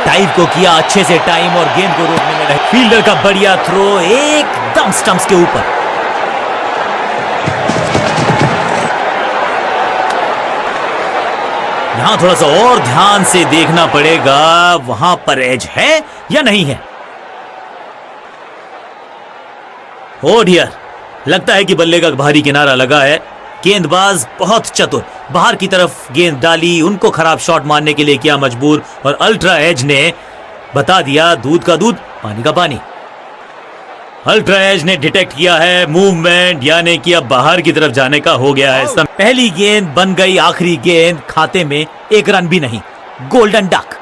टाइम को किया अच्छे से टाइम और गेंद को रोकने में रहे। फील्डर का बढ़िया थ्रो एकदम स्टंप्स के ऊपर। यहां थोड़ा सा और ध्यान से देखना पड़ेगा, वहां पर एज है या नहीं है। ओ डियर, लगता है कि बल्ले का भारी किनारा लगा है। गेंदबाज बहुत चतुर, बाहर की तरफ गेंद डाली, उनको खराब शॉट मारने के लिए किया मजबूर और अल्ट्रा एज ने बता दिया दूध का दूध पानी का पानी। अल्ट्रा एज ने डिटेक्ट किया है मूवमेंट, यानी कि अब बाहर की तरफ जाने का हो गया है। पहली गेंद बन गई आखिरी गेंद, खाते में एक रन भी नहीं। Golden duck.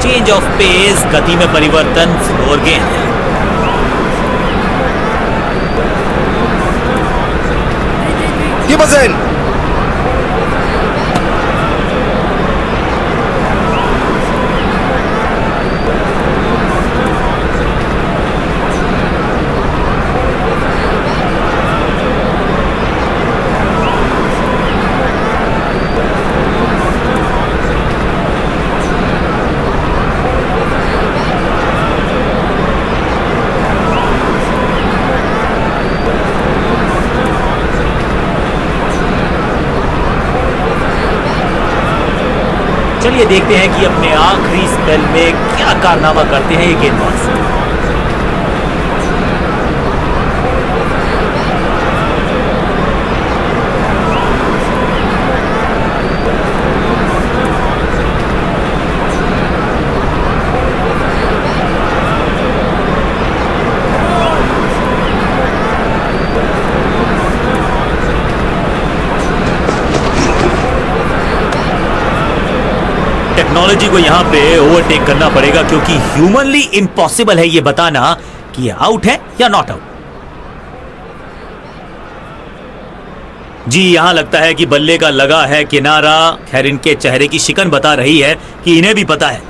Change of pace, गति में परिवर्तन, स्लोअर गेंद।
Keep us in.
चलिए देखते हैं कि अपने आखिरी स्पेल में क्या कारनामा करते हैं ये गेंदबाज। टेक्नोलॉजी को यहां पे ओवरटेक करना पड़ेगा, क्योंकि ह्यूमनली इम्पॉसिबल है ये बताना कि ये आउट है या नॉट आउट। जी, यहां लगता है कि बल्ले का लगा है किनारा। खैर, इनके चेहरे की शिकन बता रही है कि इन्हें भी पता है,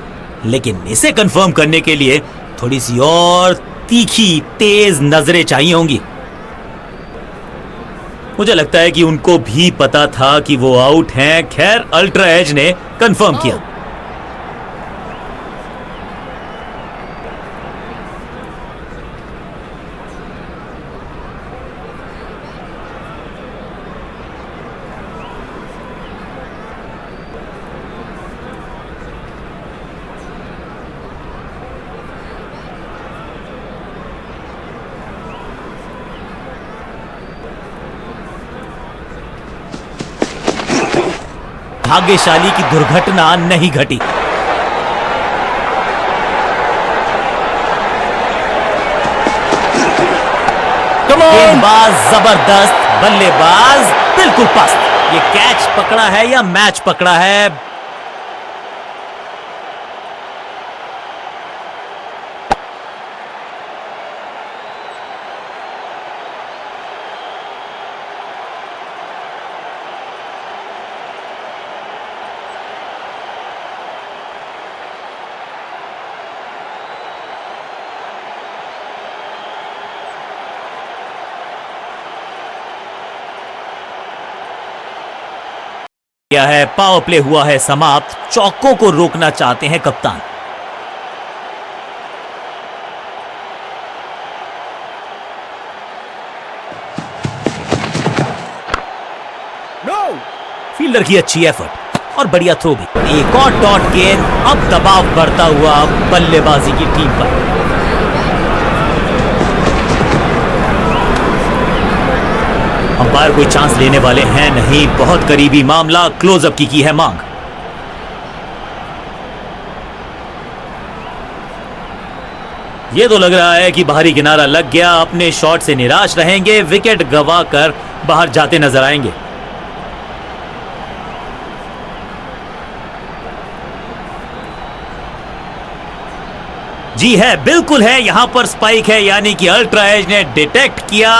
लेकिन इसे कंफर्म करने के लिए थोड़ी सी और तीखी तेज नजरें चाहिए होंगी। मुझे लगता है कि उनको भी पता था कि वो आउट हैं। खैर, अल्ट्रा एज ने कंफर्म किया। भाग्यशाली की दुर्घटना नहीं घटी। गेंदबाज जबरदस्त, बल्लेबाज बिल्कुल पस्त। ये कैच पकड़ा है या मैच पकड़ा है? किया है, पावर प्ले हुआ है समाप्त। चौकों को रोकना चाहते हैं कप्तान।
No!
फील्डर की अच्छी एफर्ट और बढ़िया थ्रो भी। एक और डॉट गेंद, अब दबाव बढ़ता हुआ बल्लेबाजी की टीम पर। अंपायर कोई चांस लेने वाले हैं नहीं, बहुत करीबी मामला, क्लोजअप की है मांग। ये तो लग रहा है कि बाहरी किनारा लग गया, अपने शॉट से निराश रहेंगे, विकेट गंवाकर बाहर जाते नजर आएंगे। जी है, बिल्कुल है, यहां पर स्पाइक है, यानी कि अल्ट्रा एज ने डिटेक्ट किया।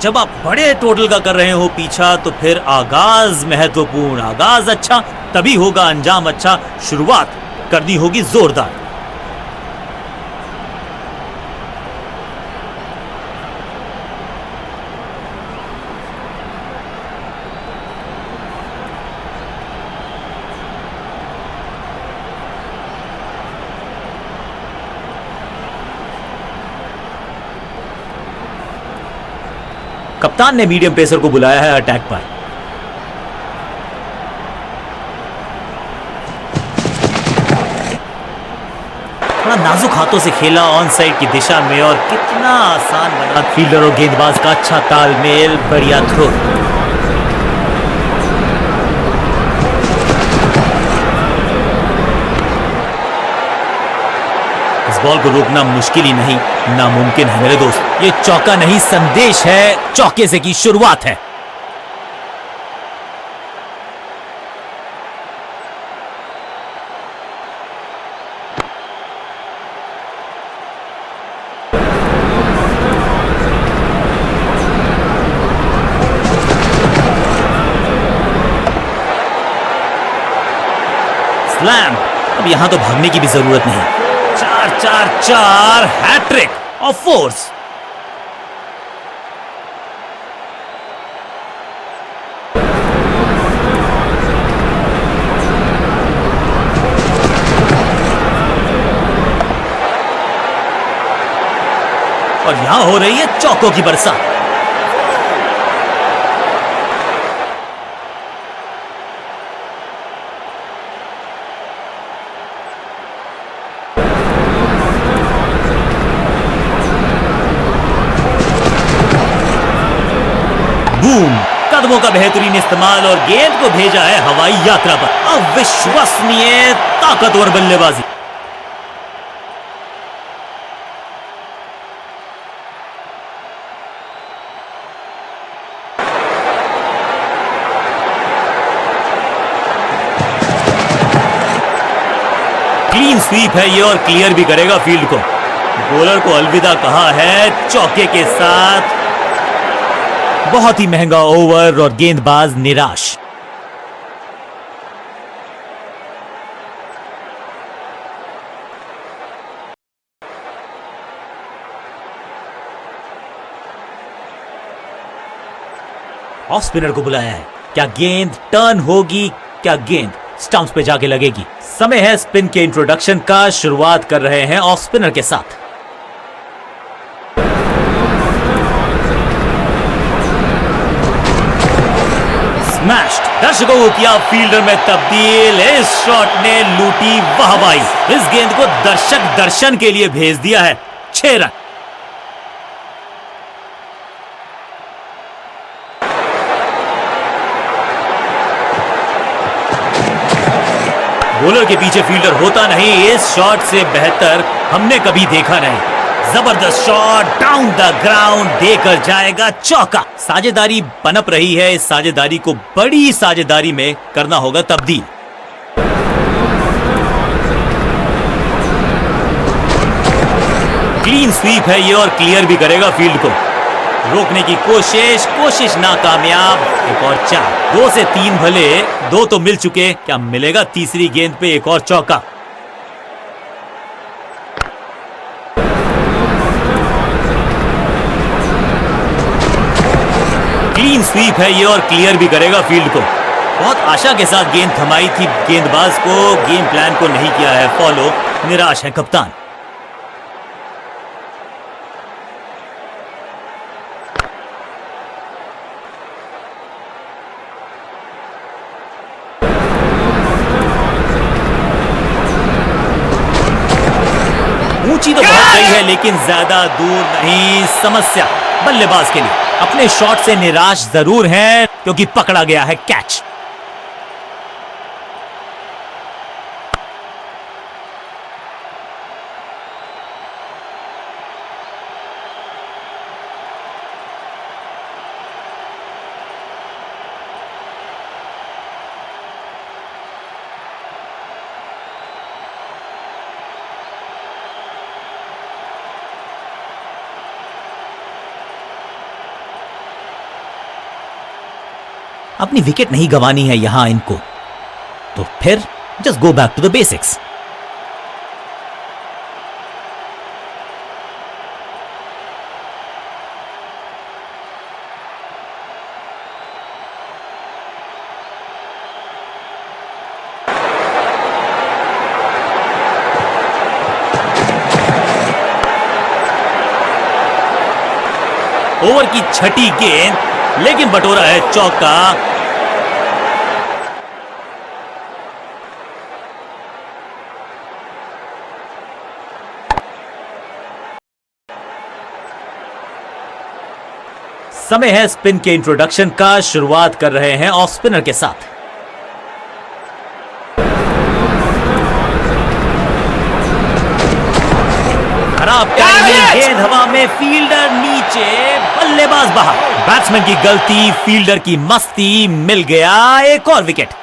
जब आप बड़े टोटल का कर रहे हो पीछा, तो फिर आगाज महत्वपूर्ण। आगाज अच्छा तभी होगा अंजाम अच्छा। शुरुआत करनी होगी जोरदार। कप्तान ने मीडियम पेसर को बुलाया है अटैक पर। थोड़ा नाजुक हाथों से खेला ऑन साइड की दिशा में, और कितना आसान बना फील्डर और गेंदबाज का अच्छा तालमेल, बढ़िया थ्रो। इस बॉल को रोकना मुश्किल ही नहीं, नामुमकिन है मेरे दोस्त। ये चौका नहीं, संदेश है, चौके से की शुरुआत है। स्लैम। अब यहां तो भागने की भी जरूरत नहीं। 4-4-4 हैट्रिक ऑफ फोर्स। और यहां हो रही है चौकों की बरसात। बूम, कदमों का बेहतरीन इस्तेमाल और गेंद को भेजा है हवाई यात्रा पर। अविश्वसनीय ताकतवर बल्लेबाजी। क्लीन स्वीप है ये, और क्लियर भी करेगा फील्ड को। बॉलर को अलविदा कहा है चौके के साथ। बहुत ही महंगा ओवर और गेंदबाज निराश। ऑफ स्पिनर को बुलाया है। क्या गेंद टर्न होगी? क्या गेंद स्टंप्स पे जाके लगेगी? समय है स्पिन के इंट्रोडक्शन का। शुरुआत कर रहे हैं ऑफ स्पिनर के साथ। स्मैश्ड, दर्शकों को किया फील्डर में तब्दील। इस शॉट ने लूटी वाहवाही। इस गेंद को दर्शक दर्शन के लिए भेज दिया है। 6 रन। बॉलर के पीछे फील्डर होता नहीं, इस शॉट से बेहतर हमने कभी देखा नहीं। जबरदस्त शॉट, डाउन द ग्राउंड, देकर जाएगा चौका। साझेदारी पनप रही है, इस साझेदारी को बड़ी साझेदारी में करना होगा तब्दील। क्लीन स्वीप है ये और क्लियर भी करेगा फील्ड को। रोकने की कोशिश नाकामयाब। एक और 4। 2 से 3 भले, 2 तो मिल चुके, क्या मिलेगा तीसरी गेंद पे एक और चौका। क्लीन स्वीप है ये और क्लियर भी करेगा फील्ड को। बहुत आशा के साथ गेंद थमाई थी गेंदबाज को, गेम प्लान को नहीं किया है फॉलो, निराश है कप्तान। ऊंची तो बहुत गई है लेकिन ज्यादा दूर नहीं। समस्या बल्लेबाज के लिए, अपने शॉट से निराश जरूर हैं क्योंकि पकड़ा गया है कैच। अपनी विकेट नहीं गंवानी है यहां इनको, तो फिर just go back to the basics. Over की छठी गेंद, लेकिन बटोरा है चौका। समय है स्पिन के इंट्रोडक्शन का। शुरुआत कर रहे हैं ऑफ स्पिनर के साथ। खराब टाइमिंग, गेंद हवा में, फील्डर नीचे, बल्लेबाज बाहर। बैट्समैन की गलती, फील्डर की मस्ती, मिल गया एक और विकेट।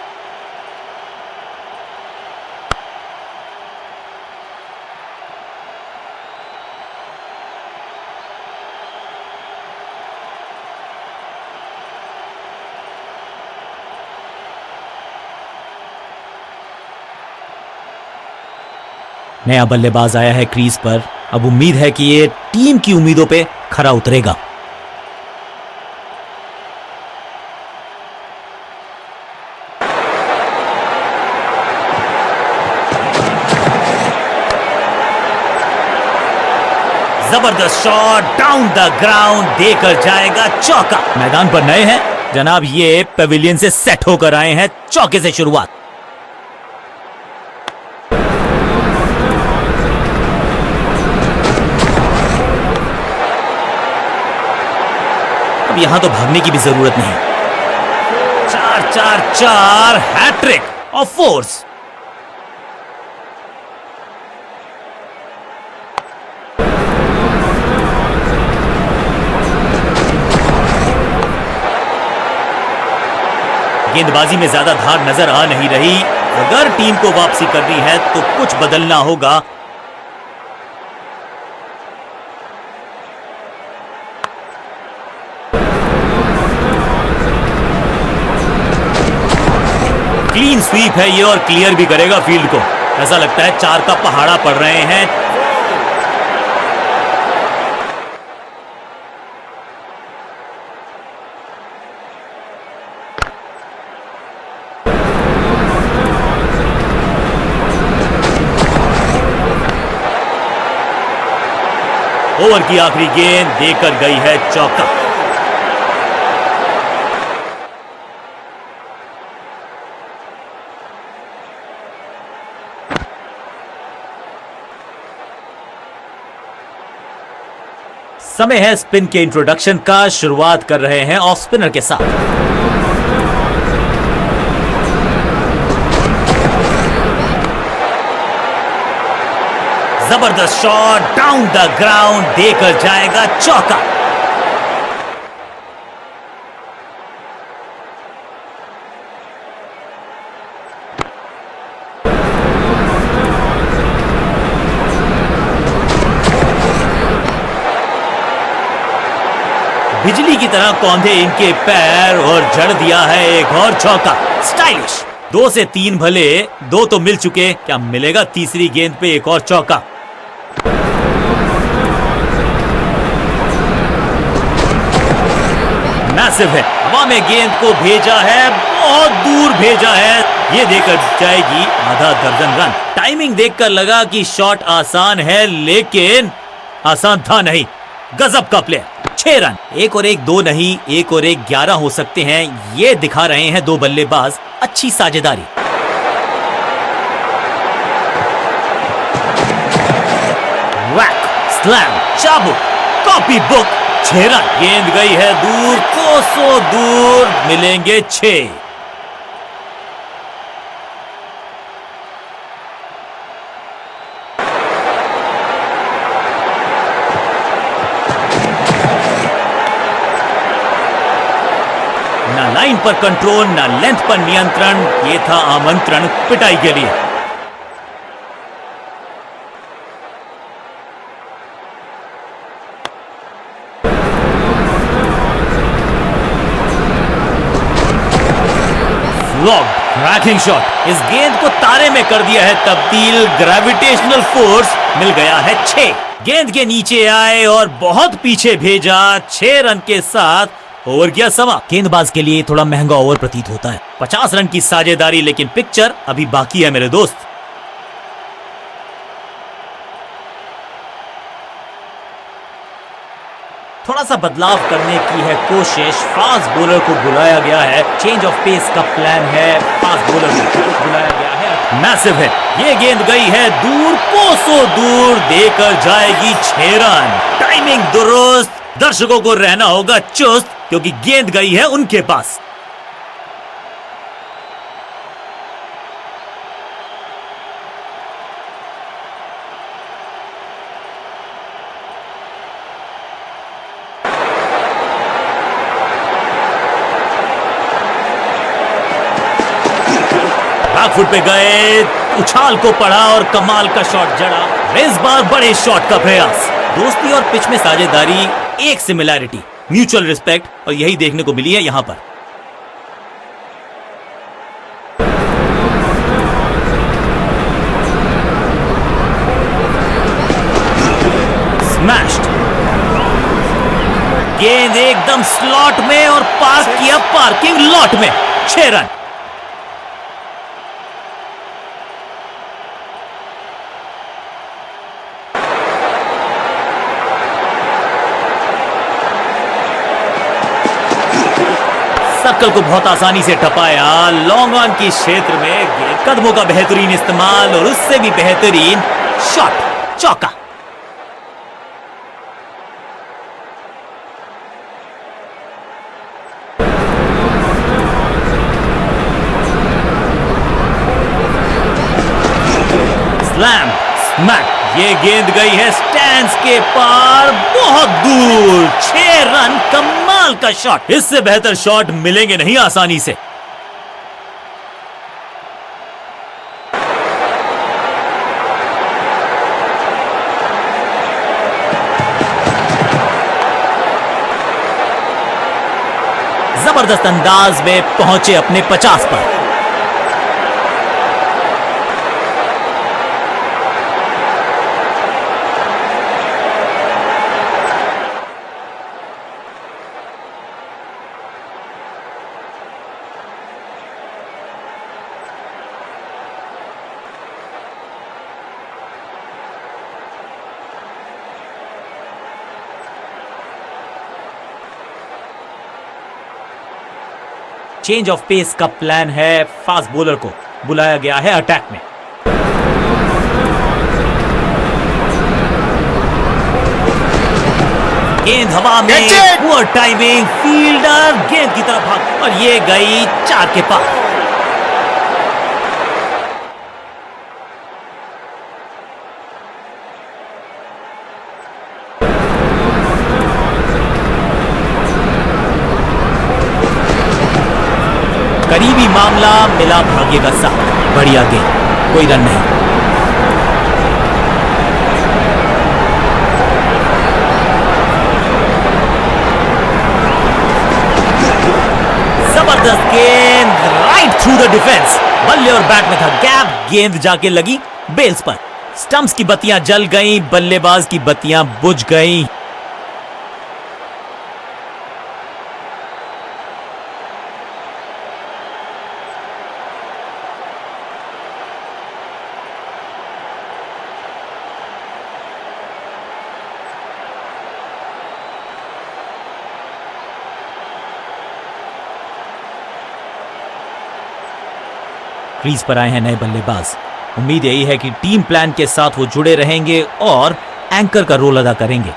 नया बल्लेबाज आया है क्रीज पर। अब उम्मीद है कि ये टीम की उम्मीदों पे खरा उतरेगा। जबरदस्त शॉट, डाउन द ग्राउंड, देकर जाएगा चौका। मैदान पर नए हैं जनाब, ये पेविलियन से सेट होकर आए हैं। चौके से शुरुआत। अब यहां तो भागने की भी जरूरत नहीं। 4-4-4, हैट्रिक ऑफ फोर्स। गेंदबाजी में ज्यादा धार नजर आ नहीं रही। अगर टीम को वापसी करनी है तो कुछ बदलना होगा। क्लीन स्वीप है ये और क्लियर भी करेगा फील्ड को। ऐसा लगता है 4 का पहाड़ा पड़ रहे हैं। ओवर की आखिरी गेंद, देकर गई है चौका। समय है स्पिन के इंट्रोडक्शन का। शुरुआत कर रहे हैं ऑफ स्पिनर के साथ। जबरदस्त शॉट डाउन द ग्राउंड, देकर जाएगा चौका। बिजली की तरह कौंधे इनके पैर और जड़ दिया है एक और चौका। स्टाइलिश। 2 से 3 भले, 2 तो मिल चुके, क्या मिलेगा तीसरी गेंद पे एक और चौका। मैसिव है, हवा में गेंद को भेजा है, बहुत दूर भेजा है, ये देकर जाएगी आधा दर्जन रन। टाइमिंग देखकर लगा कि शॉट आसान है, लेकिन आसान था नहीं। गजब का प्लेयर। 6 रन। 1 और 1 2 नहीं, 1 और 1 11 हो सकते हैं, ये दिखा रहे हैं 2 बल्लेबाज। अच्छी साझेदारी। वैक, स्लैम, चाबुक, कॉपी बुक। 6 रन। गेंद गई है दूर, कोसों दूर, मिलेंगे 6। ना लाइन पर कंट्रोल, ना लेंथ पर नियंत्रण, ये था आमंत्रण पिटाई के लिए। क्रैकिंग शॉट, इस गेंद को तारे में कर दिया है तब्दील। ग्रेविटेशनल फोर्स मिल गया है 6। गेंद के नीचे आए और बहुत पीछे भेजा। 6 रन के साथ ओवर किया समा। गेंदबाज के लिए थोड़ा महंगा ओवर प्रतीत होता है। 50 रन की साझेदारी, लेकिन पिक्चर अभी बाकी है मेरे दोस्त। थोड़ा सा बदलाव करने की है कोशिश। फास्ट बॉलर को बुलाया गया है। चेंज ऑफ पेस का प्लान है। फास्ट बॉलर को बुलाया गया है। मैसिव है, ये गेंद गई है दूर, कोसों दूर, देकर जाएगी 6 रन। टाइमिंग दुरुस्त। दर्शकों को रहना होगा चुस्त, क्योंकि गेंद गई है उनके पास। बैकफुट पे गए, उछाल को पड़ा और कमाल का शॉट जड़ा। इस बार बड़े शॉट का प्रयास। दोस्ती और पिच में साझेदारी, एक सिमिलैरिटी, म्यूचुअल रिस्पेक्ट, और यही देखने को मिली है यहां पर। स्मैश्ड। गेंद एकदम स्लॉट में और पार्क किया पार्किंग लॉट में। 6 रन। सर्कल को बहुत आसानी से टपाया। लॉन्ग ऑन की क्षेत्र में कदमों का बेहतरीन इस्तेमाल और उससे भी बेहतरीन शॉट, चौका। स्लैम, स्मैक, ये गेंद गई है स्टैंड्स के पार, बहुत दूर। 6 रन। कमाल का शॉट। इससे बेहतर शॉट मिलेंगे नहीं आसानी से। जबरदस्त अंदाज में पहुंचे अपने 50 पर। चेंज ऑफ पेस का प्लान है। फास्ट बॉलर को बुलाया गया है अटैक में। गेंद हवा में,
Catch it!
Poor timing, fielder गेंद की तरफ भाग और ये गई 4 के पार। करीबी मामला, मिला भाग्य का साथ। बढ़िया गेंद, कोई रन नहीं। जबरदस्त गेंद, राइट थ्रू द डिफेंस। बल्ले और बैट में था गैप, गेंद जाके लगी बेल्स पर। स्टंप्स की बत्तियां जल गईं, बल्लेबाज की बत्तियां बुझ गईं। क्रीज पर आए हैं नए बल्लेबाज। उम्मीद यही है कि टीम प्लान के साथ वो जुड़े रहेंगे और एंकर का रोल अदा करेंगे।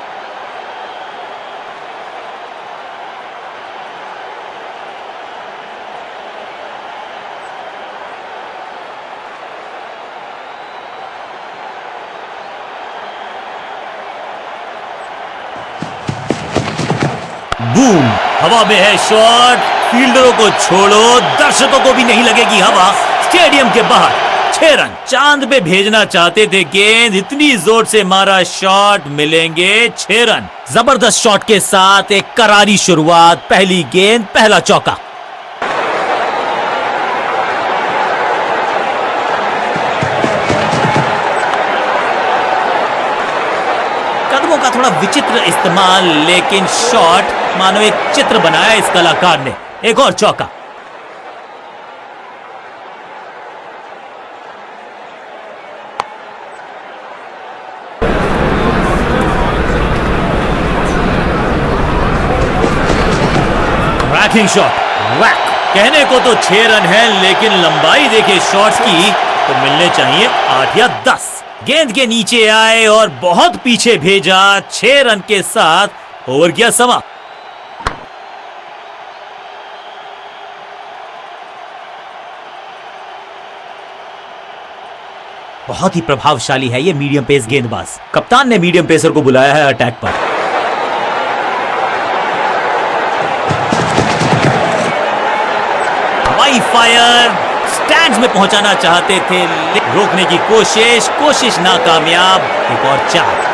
बूम, हवा में है शॉट। फील्डरों को छोड़ो, दर्शकों को भी नहीं लगेगी हवा। स्टेडियम के बाहर 6 रन। चांद पे भेजना चाहते थे गेंद, इतनी जोर से मारा शॉट, मिलेंगे 6 रन। जबरदस्त शॉट के साथ एक करारी शुरुआत। पहली गेंद, पहला चौका। कदमों का थोड़ा विचित्र इस्तेमाल, लेकिन शॉट मानो एक चित्र बनाया इस कलाकार ने। एक और चौका। Cracking shot, whack. कहने को तो 6 रन है, लेकिन लंबाई देखे शॉट्स की तो मिलने चाहिए 8 या 10। गेंद के नीचे आए और बहुत पीछे भेजा। 6 रन के साथ ओवर किया समा। बहुत ही प्रभावशाली है ये मीडियम पेस गेंदबाज। कप्तान ने मीडियम पेसर को बुलाया है अटैक पर। हवाई फायर, स्टैंड्स में पहुंचाना चाहते थे, रोकने की कोशिश नाकामयाब। एक और 4।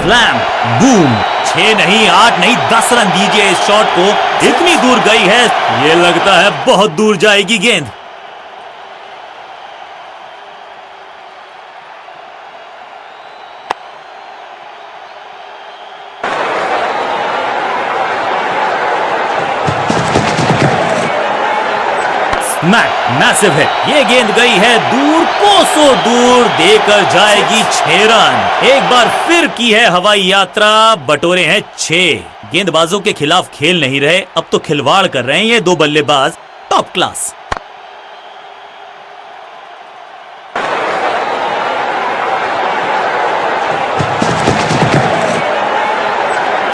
Slam, boom. 6 नहीं, 8 नहीं, 10 रन दीजिए इस शॉट को। इतनी दूर गई है, ये लगता है बहुत दूर जाएगी गेंद। Massive hit. ये गेंद गई है दूर, कोसों दूर, देकर जाएगी 6 रन। एक बार फिर की है हवाई यात्रा, बटोरे हैं 6। गेंदबाजों के खिलाफ खेल नहीं रहे, अब तो खिलवाड़ कर रहे हैं ये 2 बल्लेबाज। Top class.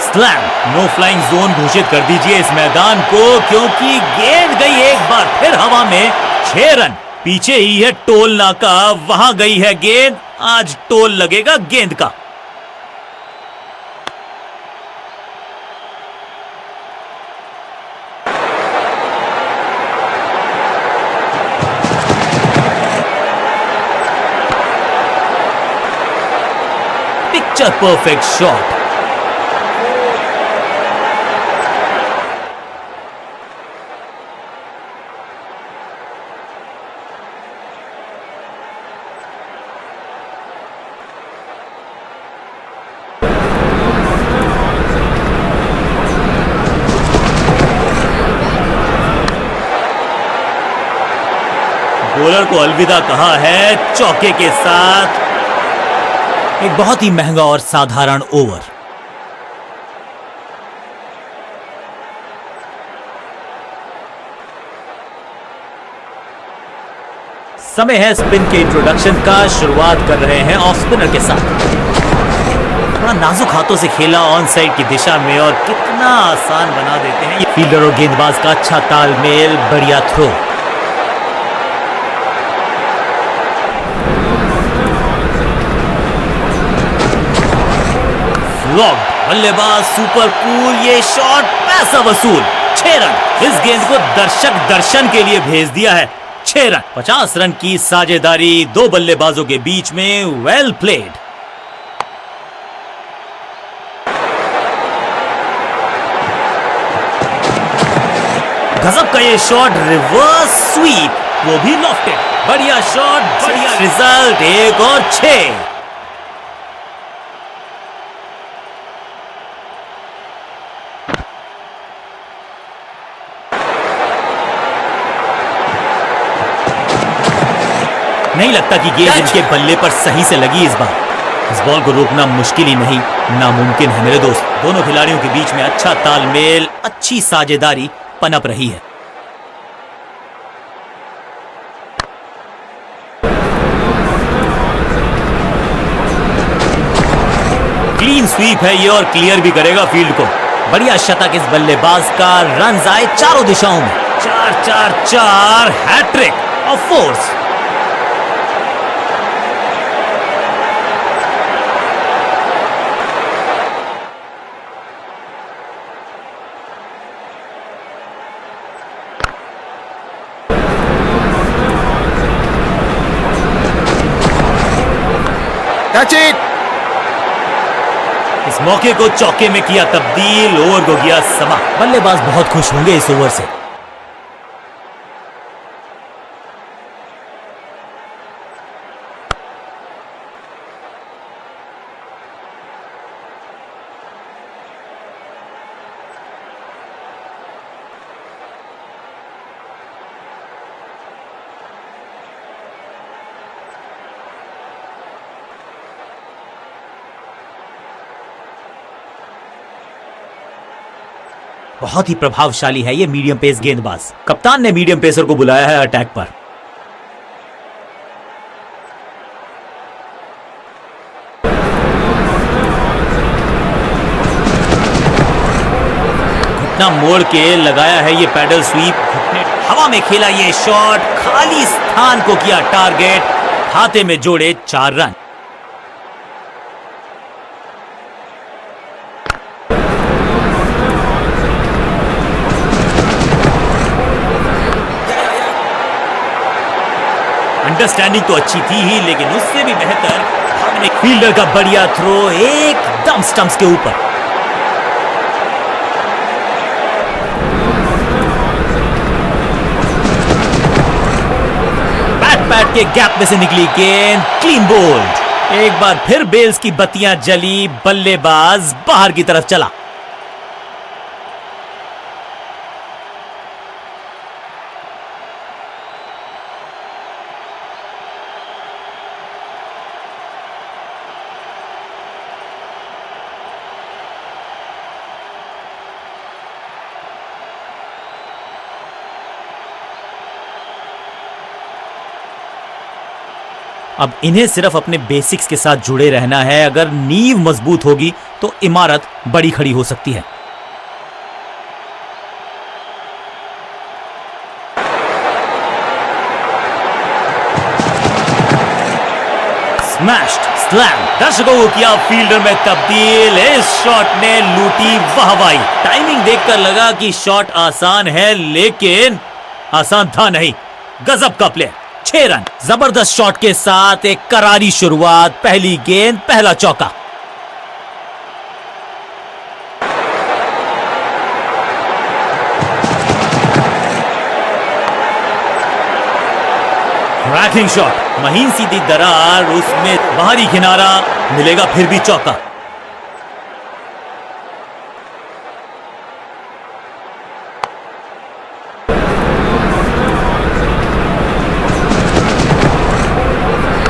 Slam, no flying zone घोषित कर दीजिए इस मैदान को, क्योंकि गेंद गई एक बार फिर हवा में। 6 रन। पीछे ही है टोल नाका, वहां गई है गेंद। आज टोल लगेगा गेंद का। Picture perfect shot. बॉलर को अलविदा कहा है चौके के साथ। एक बहुत ही महंगा और साधारण ओवर। समय है स्पिन के इंट्रोडक्शन का। शुरुआत कर रहे हैं ऑफ स्पिनर के साथ। थोड़ा नाजुक हाथों से खेला ऑन साइड की दिशा में और कितना आसान बना देते हैं। ये फील्डर और गेंदबाज का अच्छा तालमेल, बढ़िया थ्रो। फ्लॉप, बल्लेबाज सुपर कूल, ये शॉट पैसा वसूल। 6 रन। इस गेंद को दर्शक दर्शन के लिए भेज दिया है। 6 रन। 50 रन की साझेदारी दो बल्लेबाजों के बीच में। Well played. गजब का ये शॉट, रिवर्स स्वीप, वो भी लॉफ्टेड। बढ़िया शॉट, बढ़िया रिजल्ट। 1 और 6। नहीं लगता कि गेंद इनके बल्ले पर सही से लगी इस बार। इस बॉल को रोकना मुश्किल ही नहीं, नामुमकिन है मेरे दोस्त। दोनों खिलाड़ियों के बीच में अच्छा तालमेल, अच्छी साझेदारी पनप रही है। क्लीन स्वीप है ये और क्लियर भी करेगा फील्ड को। बढ़िया शतक इस बल्लेबाज का। रन आए चारों दिशाओं में। 4-4-4 hattrick of fours.
Catch it!
इस मौके को चौके में किया तब्दील। ओवर को गया समा। बल्लेबाज बहुत खुश होंगे इस ओवर से। बहुत ही प्रभावशाली है ये मीडियम पेस गेंदबाज। कप्तान ने मीडियम पेसर को बुलाया है अटैक पर। घुटना मोड़ के लगाया है ये पैडल स्वीप। घुटने हवा में खेला ये शॉट, खाली स्थान को किया टारगेट। खाते में जोड़े 4 रन। अंडरस्टैंडिंग तो अच्छी थी ही, लेकिन उससे भी बेहतर भागने। फील्डर का बढ़िया थ्रो एकदम स्टंप्स के ऊपर। बैट के गैप में से निकली गेंद, क्लीन बोल्ड। एक बार फिर बेल्स की बत्तियां जली। बल्लेबाज बाहर की तरफ चला। अब इन्हें सिर्फ अपने बेसिक्स के साथ जुड़े रहना है। अगर नींव मजबूत होगी तो इमारत बड़ी खड़ी हो सकती है। Smashed, slam. दर्शकों को किया फील्डर में तब्दील। इस शॉट ने लूटी वाहवाही। टाइमिंग देखकर लगा कि शॉट आसान है, लेकिन आसान था नहीं। गजब का प्ले। 6 रन। जबरदस्त शॉट के साथ एक करारी शुरुआत। पहली गेंद, पहला चौका। क्रैकिंग शॉट, महीन सीधी दरार, उसमें बाहरी किनारा, मिलेगा फिर भी चौका।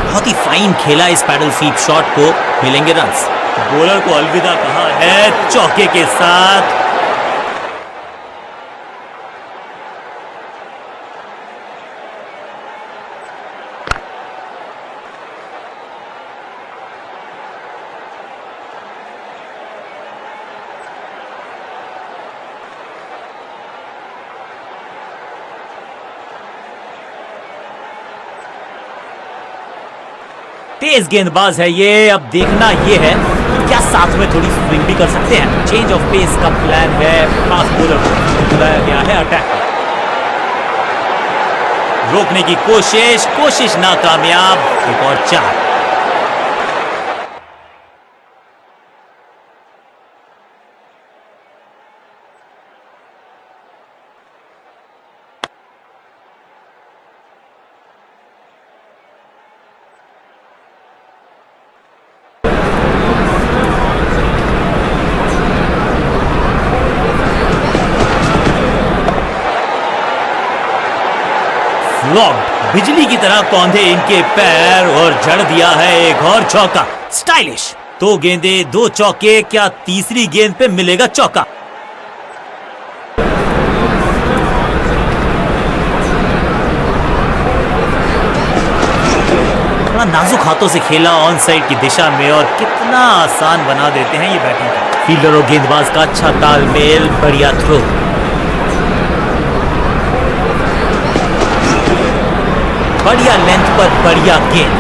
बहुत ही फाइन खेला इस पैडल स्वीप शॉट को, मिलेंगे रन्स। बॉलर को अलविदा कहा है चौके के साथ। तेज गेंदबाज है ये। अब देखना ये है कि क्या साथ में थोड़ी स्विंग भी कर सकते हैं। चेंज ऑफ पेस का प्लान है। फास्ट बॉलर को बुलाया गया है अटैक में। रोकने की कोशिश नाकामयाब। एक और 4। लॉक्ड। बिजली की तरह कौंधे इनके पैर और जड़ दिया है एक और चौका। स्टाइलिश। 2 गेंदे 2 चौके। क्या तीसरी गेंद पे मिलेगा चौका? बड़ा नाजुक हाथों से खेला ऑन साइड की दिशा में और कितना आसान बना देते हैं ये बैटिंग। फील्डर और गेंदबाज का अच्छा तालमेल। बढ़िया थ्रो। बढ़िया लेंथ पर बढ़िया गेंद।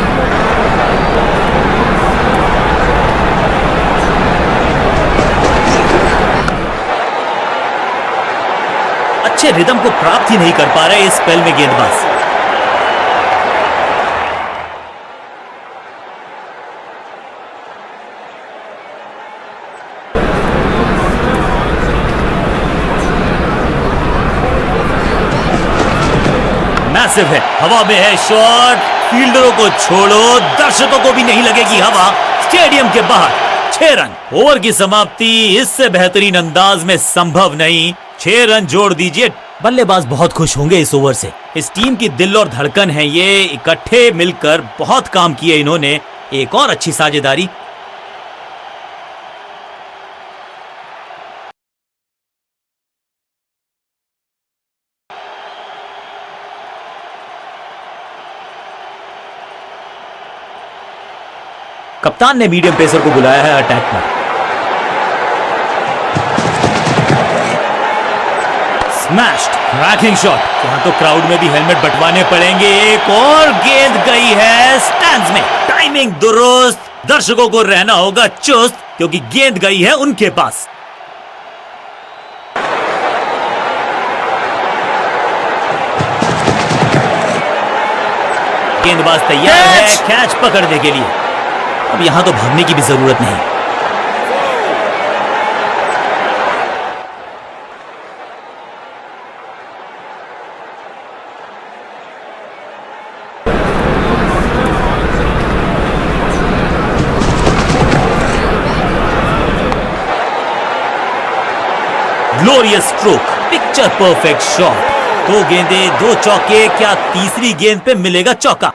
अच्छे रिदम को प्राप्त ही नहीं कर पा रहे इस स्पेल में गेंदबाज। मैसिव है। हवा में है शॉट। फील्डरों को छोड़ो, दर्शकों को भी नहीं लगेगी हवा। स्टेडियम के बाहर 6 रन। ओवर की समाप्ति इससे बेहतरीन अंदाज में संभव नहीं। 6 रन जोड़ दीजिए। बल्लेबाज बहुत खुश होंगे इस ओवर से। इस टीम की दिल और धड़कन है ये। इकट्ठे मिलकर बहुत काम किए इन्होंने। एक और अच्छी साझेदारी। कप्तान ने मीडियम पेसर को बुलाया है अटैक पर। Smashed ranking shot. यहां तो क्राउड में भी हेलमेट बंटवाने पड़ेंगे। एक और गेंद गई है स्टैंड्स में। टाइमिंग दुरुस्त। दर्शकों को रहना होगा चुस्त क्योंकि गेंद गई है उनके पास। गेंदबाज तैयार है कैच पकड़ने के लिए। अब यहां तो भागने की भी जरूरत नहीं। Glorious stroke. Picture perfect shot. 2 गेंदे 2 चौके। क्या तीसरी गेंद पे मिलेगा चौका?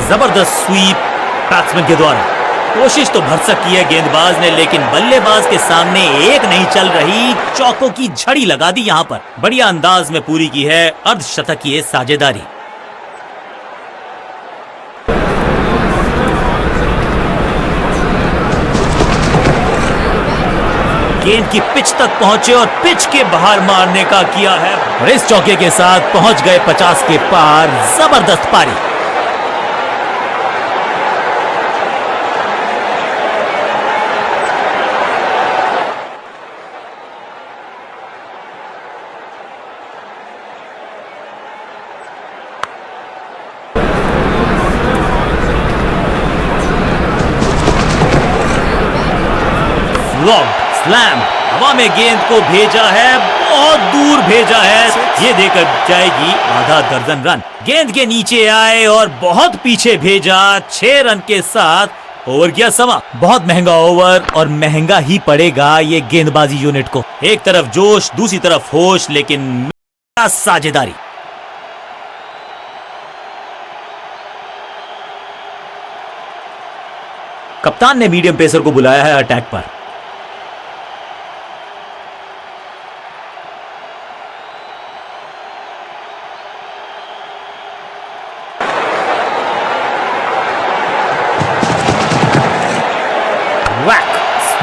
जबरदस्त स्वीप बैट्समैन के द्वारा। कोशिश तो भरसक की है गेंदबाज ने लेकिन बल्लेबाज के सामने एक नहीं चल रही। चौकों की झड़ी लगा दी यहां पर। बढ़िया अंदाज में पूरी की है अर्धशतकीय साझेदारी। गेंद की पिच तक पहुंचे और पिच के बाहर मारने का किया है और इस चौके के साथ पहुंच गए 50 के पार। जबरदस्त पारी। Long slam. हवा में गेंद को भेजा है। बहुत दूर भेजा है। ये देकर जाएगी आधा दर्जन रन। गेंद के नीचे आए और बहुत पीछे भेजा। 6 रन के साथ ओवर गया समा। बहुत महंगा ओवर और महंगा ही पड़ेगा ये गेंदबाजी यूनिट को। एक तरफ जोश दूसरी तरफ होश लेकिन साझेदारी। कप्तान ने मीडियम पेसर को बुलाया है अटैक पर।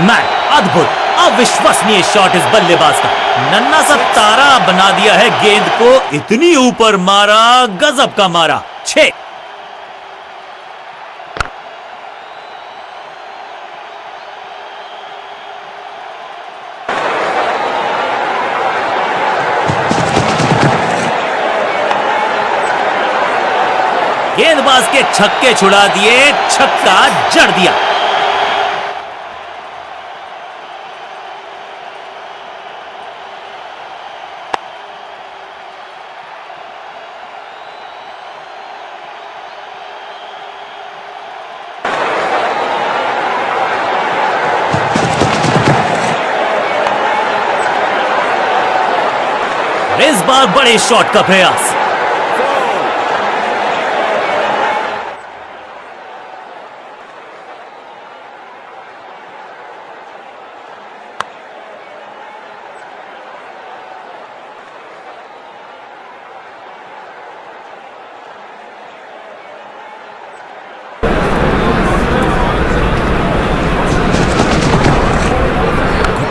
मैन, अद्भुत अविश्वसनीय शॉट इस बल्लेबाज का। नन्ना सा तारा बना दिया है गेंद को, इतनी ऊपर मारा, गजब का मारा। 6। गेंदबाज के छक्के छुड़ा दिए, छक्का जड़ दिया। इस बार बड़े शॉट का प्रयास।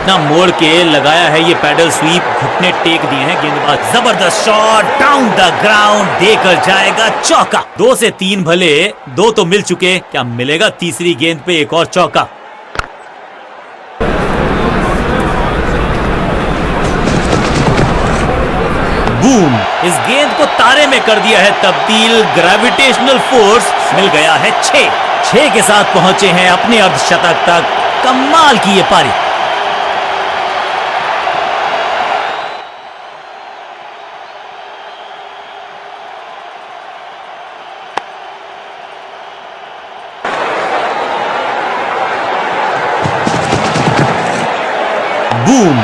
घुटना मोड़ के लगाया है ये पैडल स्वीप, घुटने टेक दिए हैं गेंदबाज। जबरदस्त शॉट, डाउन द ग्राउंड, देकर जाएगा चौका। 2 से 3 भले, 2 तो मिल चुके, क्या मिलेगा तीसरी गेंद पे एक और चौका? बूम, इस गेंद को तारे में कर दिया है तब्दील, ग्रेविटेशनल फोर्स मिल गया है। 6 के साथ पहुंचे हैं अपने अर्धशतक तक। कमाल की ये पारी। बूम,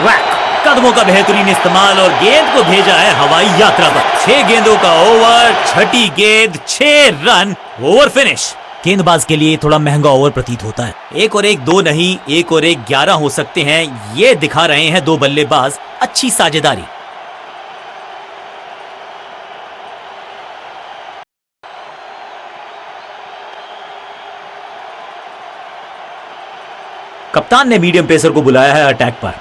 वैक, कदमों का बेहतरीन इस्तेमाल और गेंद को भेजा है हवाई यात्रा पर। 6 गेंदों का ओवर, छठी गेंद, 6 रन, ओवर फिनिश। गेंदबाज के लिए थोड़ा महंगा ओवर प्रतीत होता है। 1 और 1 2 नहीं, 1 और 1 11 हो सकते हैं, ये दिखा रहे हैं 2 बल्लेबाज। अच्छी साझेदारी। कप्तान ने मीडियम पेसर को बुलाया है अटैक पर।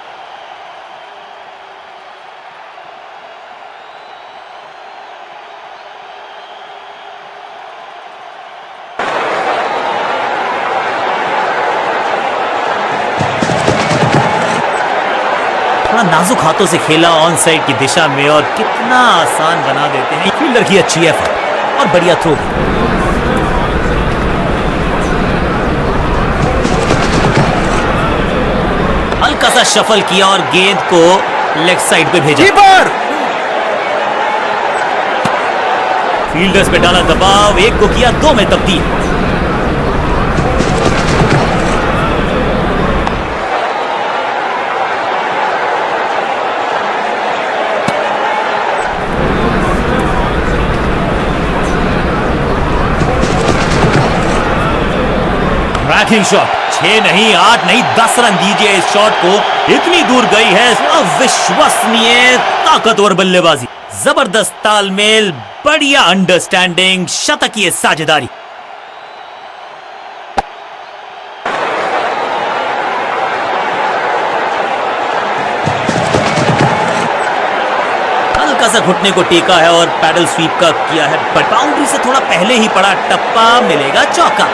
थोड़ा नाजुक हाथों से खेला ऑन साइड की दिशा में और कितना आसान बना देते हैं। फील्डर की अच्छी एफर्ट और बढ़िया थ्रो भी। हल्का सा शफल किया और गेंद को लेग साइड पे भेजा।
कीपर
फील्डर्स पे डाला दबाव, 1 को किया 2 में तब्दील। रैकिंग शॉट, 6 नहीं 8 नहीं 10 रन दीजिए इस शॉट को, इतनी दूर गई है। अविश्वसनीय ताकतवर बल्लेबाजी, जबरदस्त तालमेल, बढ़िया अंडरस्टैंडिंग, शतकीय साझेदारी। हल्का सा घुटने को टेका है और पैडल स्वीप का किया है, बट बाउंड्री से थोड़ा पहले ही पड़ा टप्पा, मिलेगा चौका।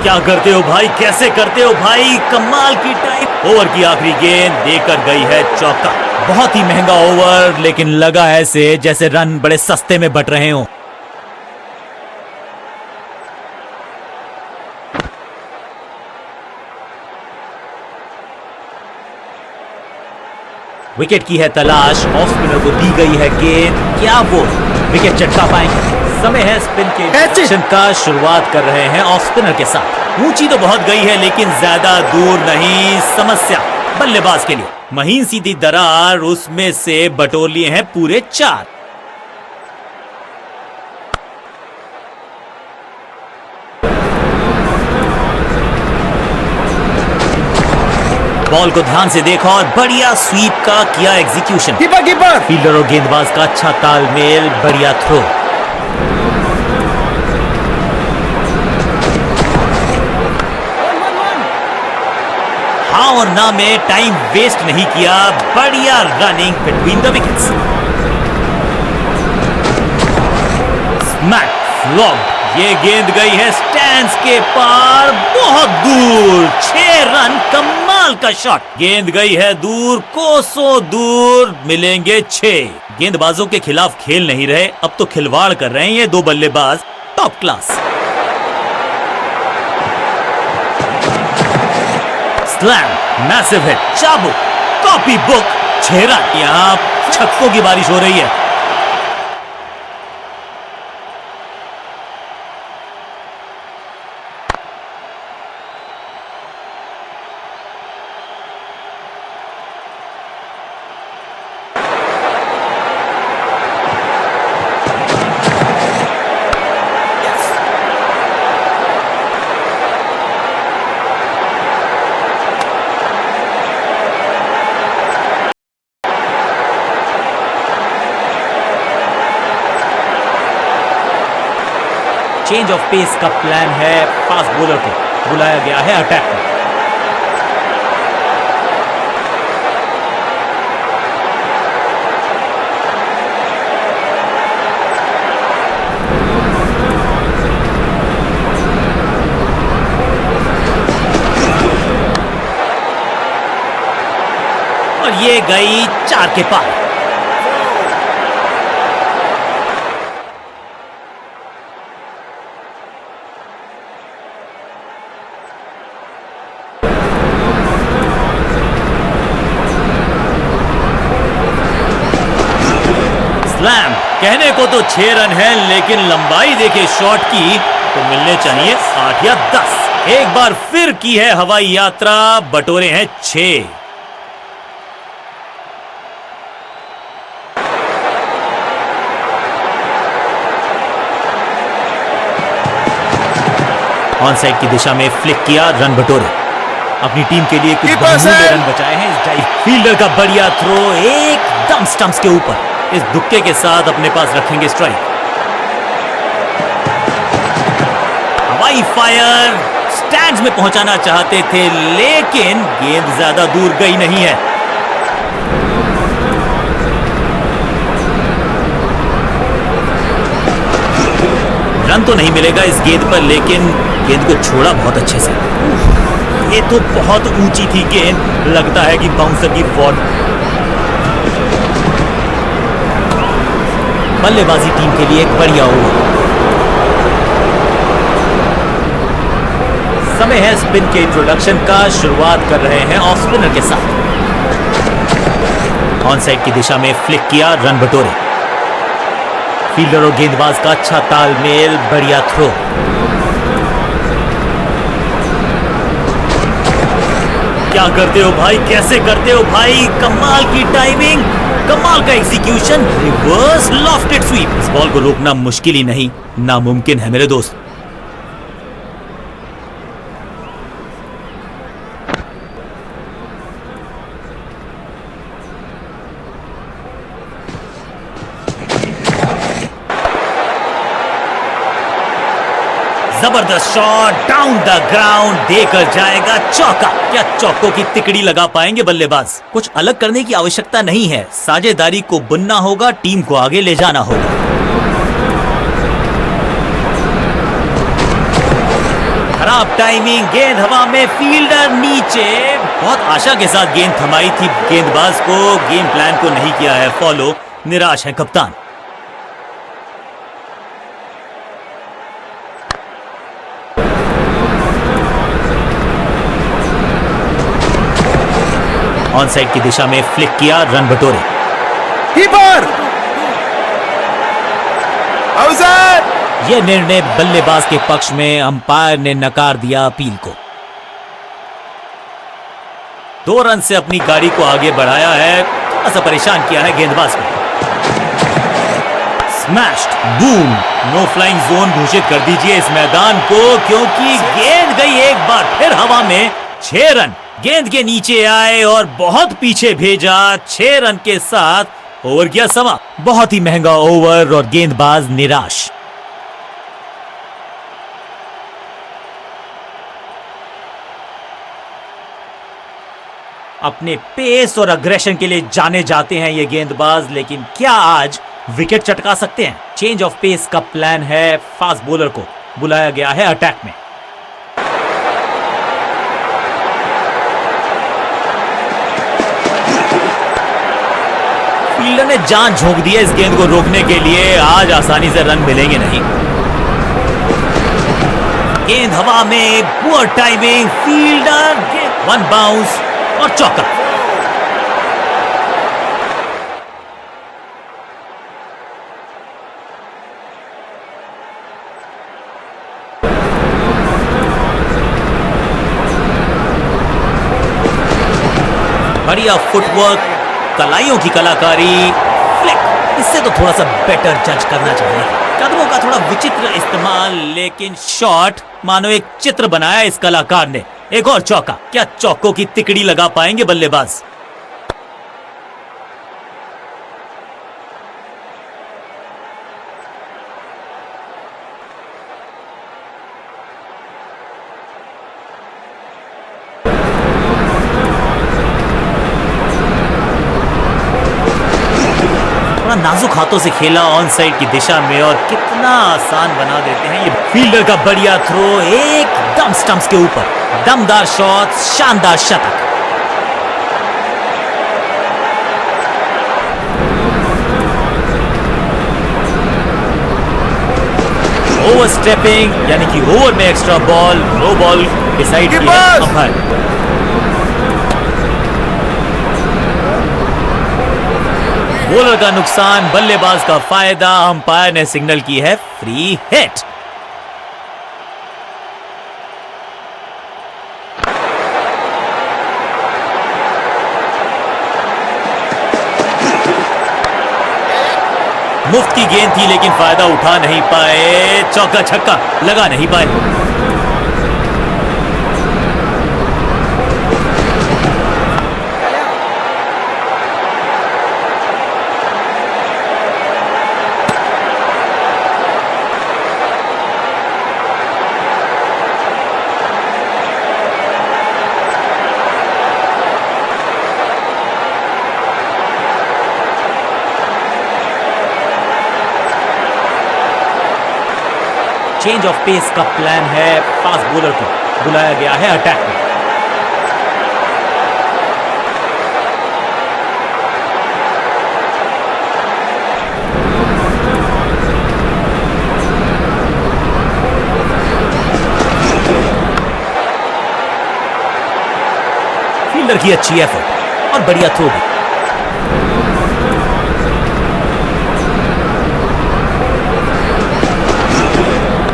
क्या करते हो भाई, कैसे करते हो भाई, कमाल की टाइम। ओवर की आखिरी गेंद देकर गई है चौका। बहुत ही महंगा ओवर, लेकिन लगा ऐसे जैसे रन बड़े सस्ते में बट रहे हों। विकेट की है तलाश, ऑफ स्पिनर को दी गई है गेंद, क्या वो विकेट चटका पाएंगे? समय है स्पिन के सेशन का, शुरुआत कर रहे हैं ऑफ स्पिनर के साथ। ऊंची तो बहुत गई है लेकिन ज्यादा दूर नहीं, समस्या बल्लेबाज के लिए। महीन सीधी दरार, उसमें से बटोर लिए हैं पूरे 4। बॉल को ध्यान से देखा और बढ़िया स्वीप का किया एग्जीक्यूशन।
कीपर कीपर
फील्डर और गेंदबाज का अच्छा तालमेल, बढ़िया थ्रो। हाँ और ना में टाइम वेस्ट नहीं किया, बढ़िया running between the wickets. Smack flop, ये गेंद गई है स्टैंड्स के पार, बहुत दूर। 6 रन, कमाल का शॉट। गेंद गई है दूर, कोसों दूर, मिलेंगे 6। गेंदबाजों के खिलाफ खेल नहीं रहे, अब तो खिलवाड़ कर रहे हैं ये 2 बल्लेबाज, top class. Slam, massive hit, चाबुक, कॉपी बुक, 6 रन। यहां छक्कों की बारिश हो रही है। चेंज ऑफ पेस का प्लान है, फास्ट बॉलर को बुलाया गया है अटैक में। और ये गई 4 के पार। स्लैम, कहने को तो 6 रन है, लेकिन लंबाई देखे शॉट की तो मिलने चाहिए 8 या 10। एक बार फिर की है हवाई यात्रा, बटोरे हैं 6। ऑन साइड की दिशा में फ्लिक किया, रन बटोरे। अपनी टीम के लिए कुछ बहुमूल्य रन बचाए हैं इस डाइव। फील्डर का बढ़िया थ्रो एकदम स्टंप्स के ऊपर, इस दुक्के के साथ अपने पास रखेंगे स्ट्राइक। हवाई फायर, स्टैंड्स में पहुंचाना चाहते थे, लेकिन गेंद ज्यादा दूर गई नहीं है। रन तो नहीं मिलेगा इस गेंद पर, लेकिन गेंद को छोड़ा बहुत अच्छे से। ये तो बहुत ऊंची थी गेंद, लगता है कि बाउंसर की फॉर्म। बल्लेबाजी टीम के लिए एक बढ़िया ओवर। समय है स्पिन के इंट्रोडक्शन का, शुरुआत कर रहे हैं ऑफ स्पिनर के साथ। ऑन साइड की दिशा में फ्लिक किया, रन बटोरे। फील्डर और गेंदबाज का अच्छा तालमेल, बढ़िया थ्रो। क्या करते हो भाई, कैसे करते हो भाई, कमाल की टाइमिंग, कमाल का एग्जीक्यूशन, रिवर्स लॉफ्टेड स्वीप। इस बॉल को रोकना मुश्किल ही नहीं, नामुमकिन है मेरे दोस्त। जबरदस्त शॉट, डाउन द ग्राउंड, देकर जाएगा चौका। क्या चौकों की तिकड़ी लगा पाएंगे बल्लेबाज? कुछ अलग करने की आवश्यकता नहीं है, साझेदारी को बुनना होगा, टीम को आगे ले जाना होगा। खराब टाइमिंग, गेंद हवा में, फील्डर नीचे। बहुत आशा के साथ गेंद थमाई थी गेंदबाज को, गेम प्लान को नहीं किया है फॉलो, निराश है कप्तान। ऑन साइड की दिशा में फ्लिक किया, रन बटोरे।
Keeper out.
यह निर्णय बल्लेबाज के पक्ष में, अंपायर ने नकार दिया अपील को। 2 रन से अपनी गाड़ी को आगे बढ़ाया है, थोड़ा सा परेशान किया है गेंदबाज को। Smashed, boom, no flying zone घोषित कर दीजिए इस मैदान को, क्योंकि गेंद गई एक बार फिर हवा में। 6 रन, गेंद के नीचे आए और बहुत पीछे भेजा। 6 रन के साथ ओवर गया समा। बहुत ही महंगा ओवर और गेंदबाज निराश। अपने पेस और अग्रेशन के लिए जाने जाते हैं ये गेंदबाज, लेकिन क्या आज विकेट चटका सकते हैं? चेंज ऑफ पेस का प्लान है। फास्ट बॉलर को बुलाया गया है अटैक में। फील्डर ने जान झोंक दी है इस गेंद को रोकने के लिए। आज आसानी से रन मिलेंगे नहीं। गेंद हवा में, poor timing, fielder, one bounce और चौका। बढ़िया फुटवर्क, कलाइयों की कलाकारी, फ्लिक। इससे तो थोड़ा सा बेटर जज करना चाहिए। कदमों का थोड़ा विचित्र इस्तेमाल, लेकिन शॉट मानो एक चित्र बनाया इस कलाकार ने। एक और चौका। क्या चौकों की तिकड़ी लगा पाएंगे बल्लेबाज? थोड़ा नाजुक हाथों से खेला ऑन साइड की दिशा में और कितना आसान बना देते हैं ये। फील्डर का बढ़िया थ्रो, एकदम स्टंप्स के ऊपर। दमदार शॉट, शानदार शतक। ओवर स्टेपिंग यानी कि ओवर में extra ball, no ball decide किया अंपायर। बॉलर का नुकसान, बल्लेबाज का फायदा। अंपायर ने सिग्नल की है फ्री हिट। मुफ्त की गेंद थी लेकिन फायदा उठा नहीं पाए। चौका छक्का लगा नहीं पाए। चेंज ऑफ पेस का प्लान है। फास्ट बॉलर को बुलाया गया है अटैक में। फील्डर की अच्छी एफर्ट और बढ़िया थ्रो भी।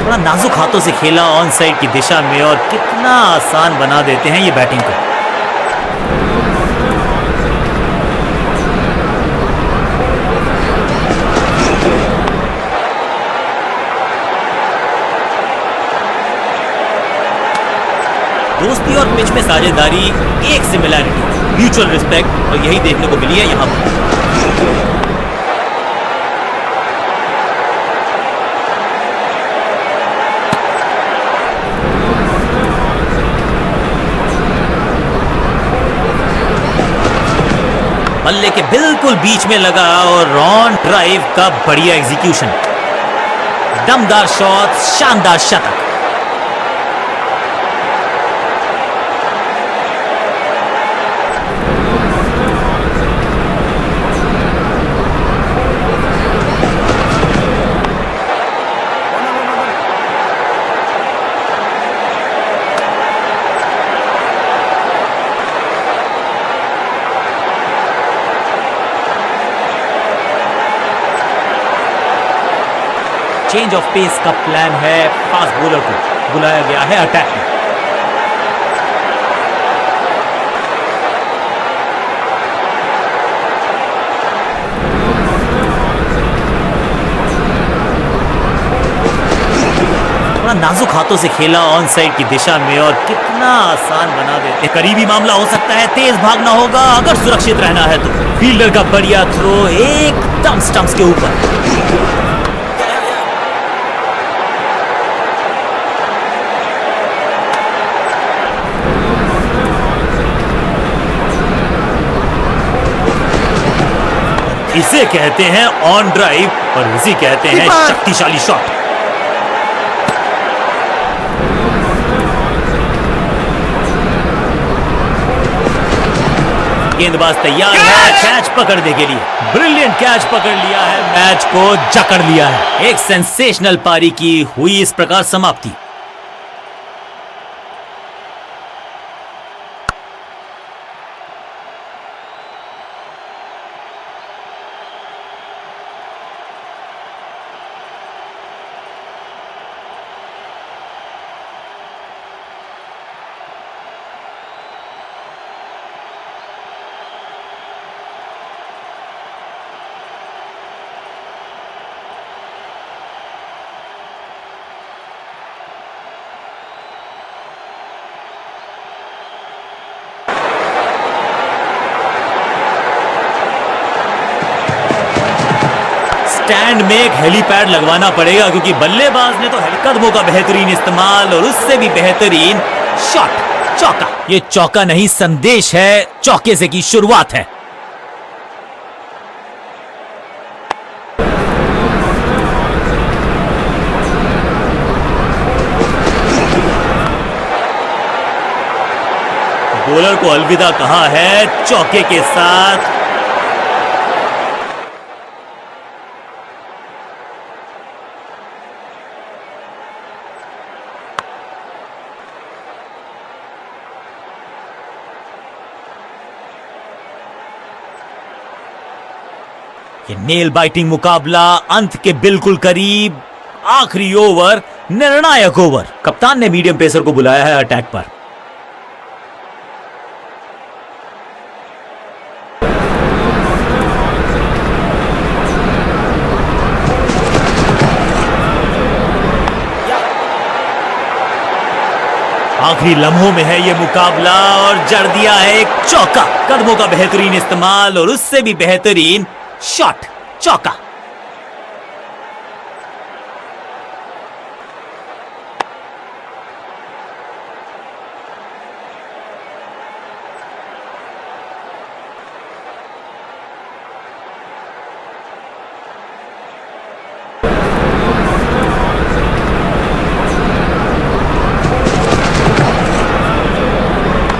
थोड़ा नाजुक हाथों से खेला ऑन साइड की दिशा में और कितना आसान बना देते हैं ये बैटिंग को। दोस्ती और पिच में साझेदारी, एक सिमिलैरिटी, म्यूचुअल रिस्पेक्ट, और यही देखने को मिली है यहां पर। बल्ले के बिल्कुल बीच में लगा और ऑन ड्राइव का बढ़िया एग्जीक्यूशन। दमदार शॉट, शानदार शतक। चेंज ऑफ पेस का प्लान है। फास्ट बॉलर को बुलाया गया है अटैक में। बड़ा नाजुक हाथों से खेला ऑन साइड की दिशा में और कितना आसान बना देते। करीबी मामला हो सकता है, तेज भागना होगा अगर सुरक्षित रहना है तो। फील्डर का बढ़िया थ्रो एकदम स्टंप्स के ऊपर। इसे कहते हैं ऑन ड्राइव और इसे कहते हैं शक्तिशाली शॉट। गेंदबाज तैयार है कैच पकड़ने के लिए। ब्रिलियंट कैच पकड़ लिया है, मैच को जकड़ लिया है। एक सेंसेशनल पारी की हुई इस प्रकार समाप्ति। स्टैंड में एक हेलीपैड लगवाना पड़ेगा क्योंकि बल्लेबाज ने तो कदमों का बेहतरीन इस्तेमाल और उससे भी बेहतरीन शॉट, चौका। ये चौका नहीं संदेश है, चौके से की शुरुआत है। बॉलर को अलविदा कहा है चौके के साथ। ये नेल बाइटिंग मुकाबला अंत के बिल्कुल करीब। आखिरी ओवर, निर्णायक ओवर। कप्तान ने मीडियम पेसर को बुलाया है अटैक पर। आखिरी लम्हों में है ये मुकाबला और जड़ दिया है एक चौका। कदमों का बेहतरीन इस्तेमाल और उससे भी बेहतरीन शॉट, चौका।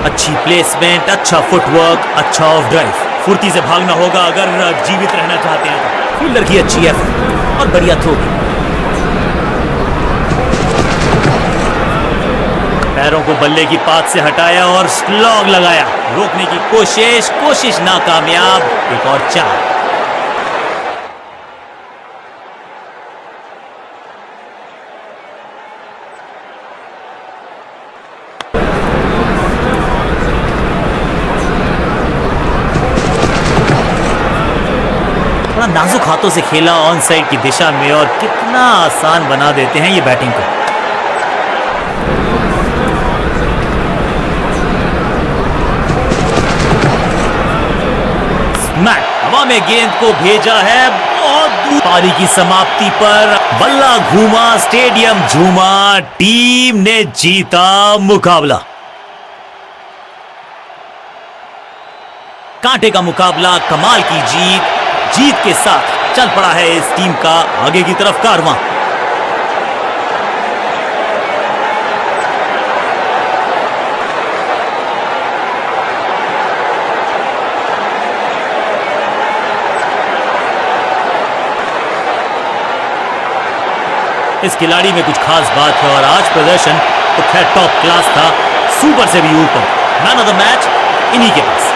अच्छी प्लेसमेंट, अच्छा फुटवर्क, अच्छा ऑफ ड्राइव। फुर्ती से भागना होगा अगर जीवित रहना चाहते हैं तो। फील्डर की अच्छी एफर्ट और बढ़िया थ्रो। पैरों को बल्ले की पात से हटाया और स्लॉग लगाया। रोकने की कोशिश नाकामयाब। एक और 4। नाजुक हाथों से खेला ऑन साइड की दिशा में और कितना आसान बना देते हैं ये बैटिंग को। स्मैक हवा में गेंद को भेजा है बहुत दूर। पारी की समाप्ति पर बल्ला घूमा, स्टेडियम झूमा, टीम ने जीता मुकाबला। कांटे का मुकाबला, कमाल की जीत के साथ चल पड़ा है इस टीम का आगे की तरफ कारवां। इस खिलाड़ी में कुछ खास बात है और आज प्रदर्शन तो खैर टॉप क्लास था, सुपर से भी ऊपर। मैन ऑफ द मैच इन्हीं के पास।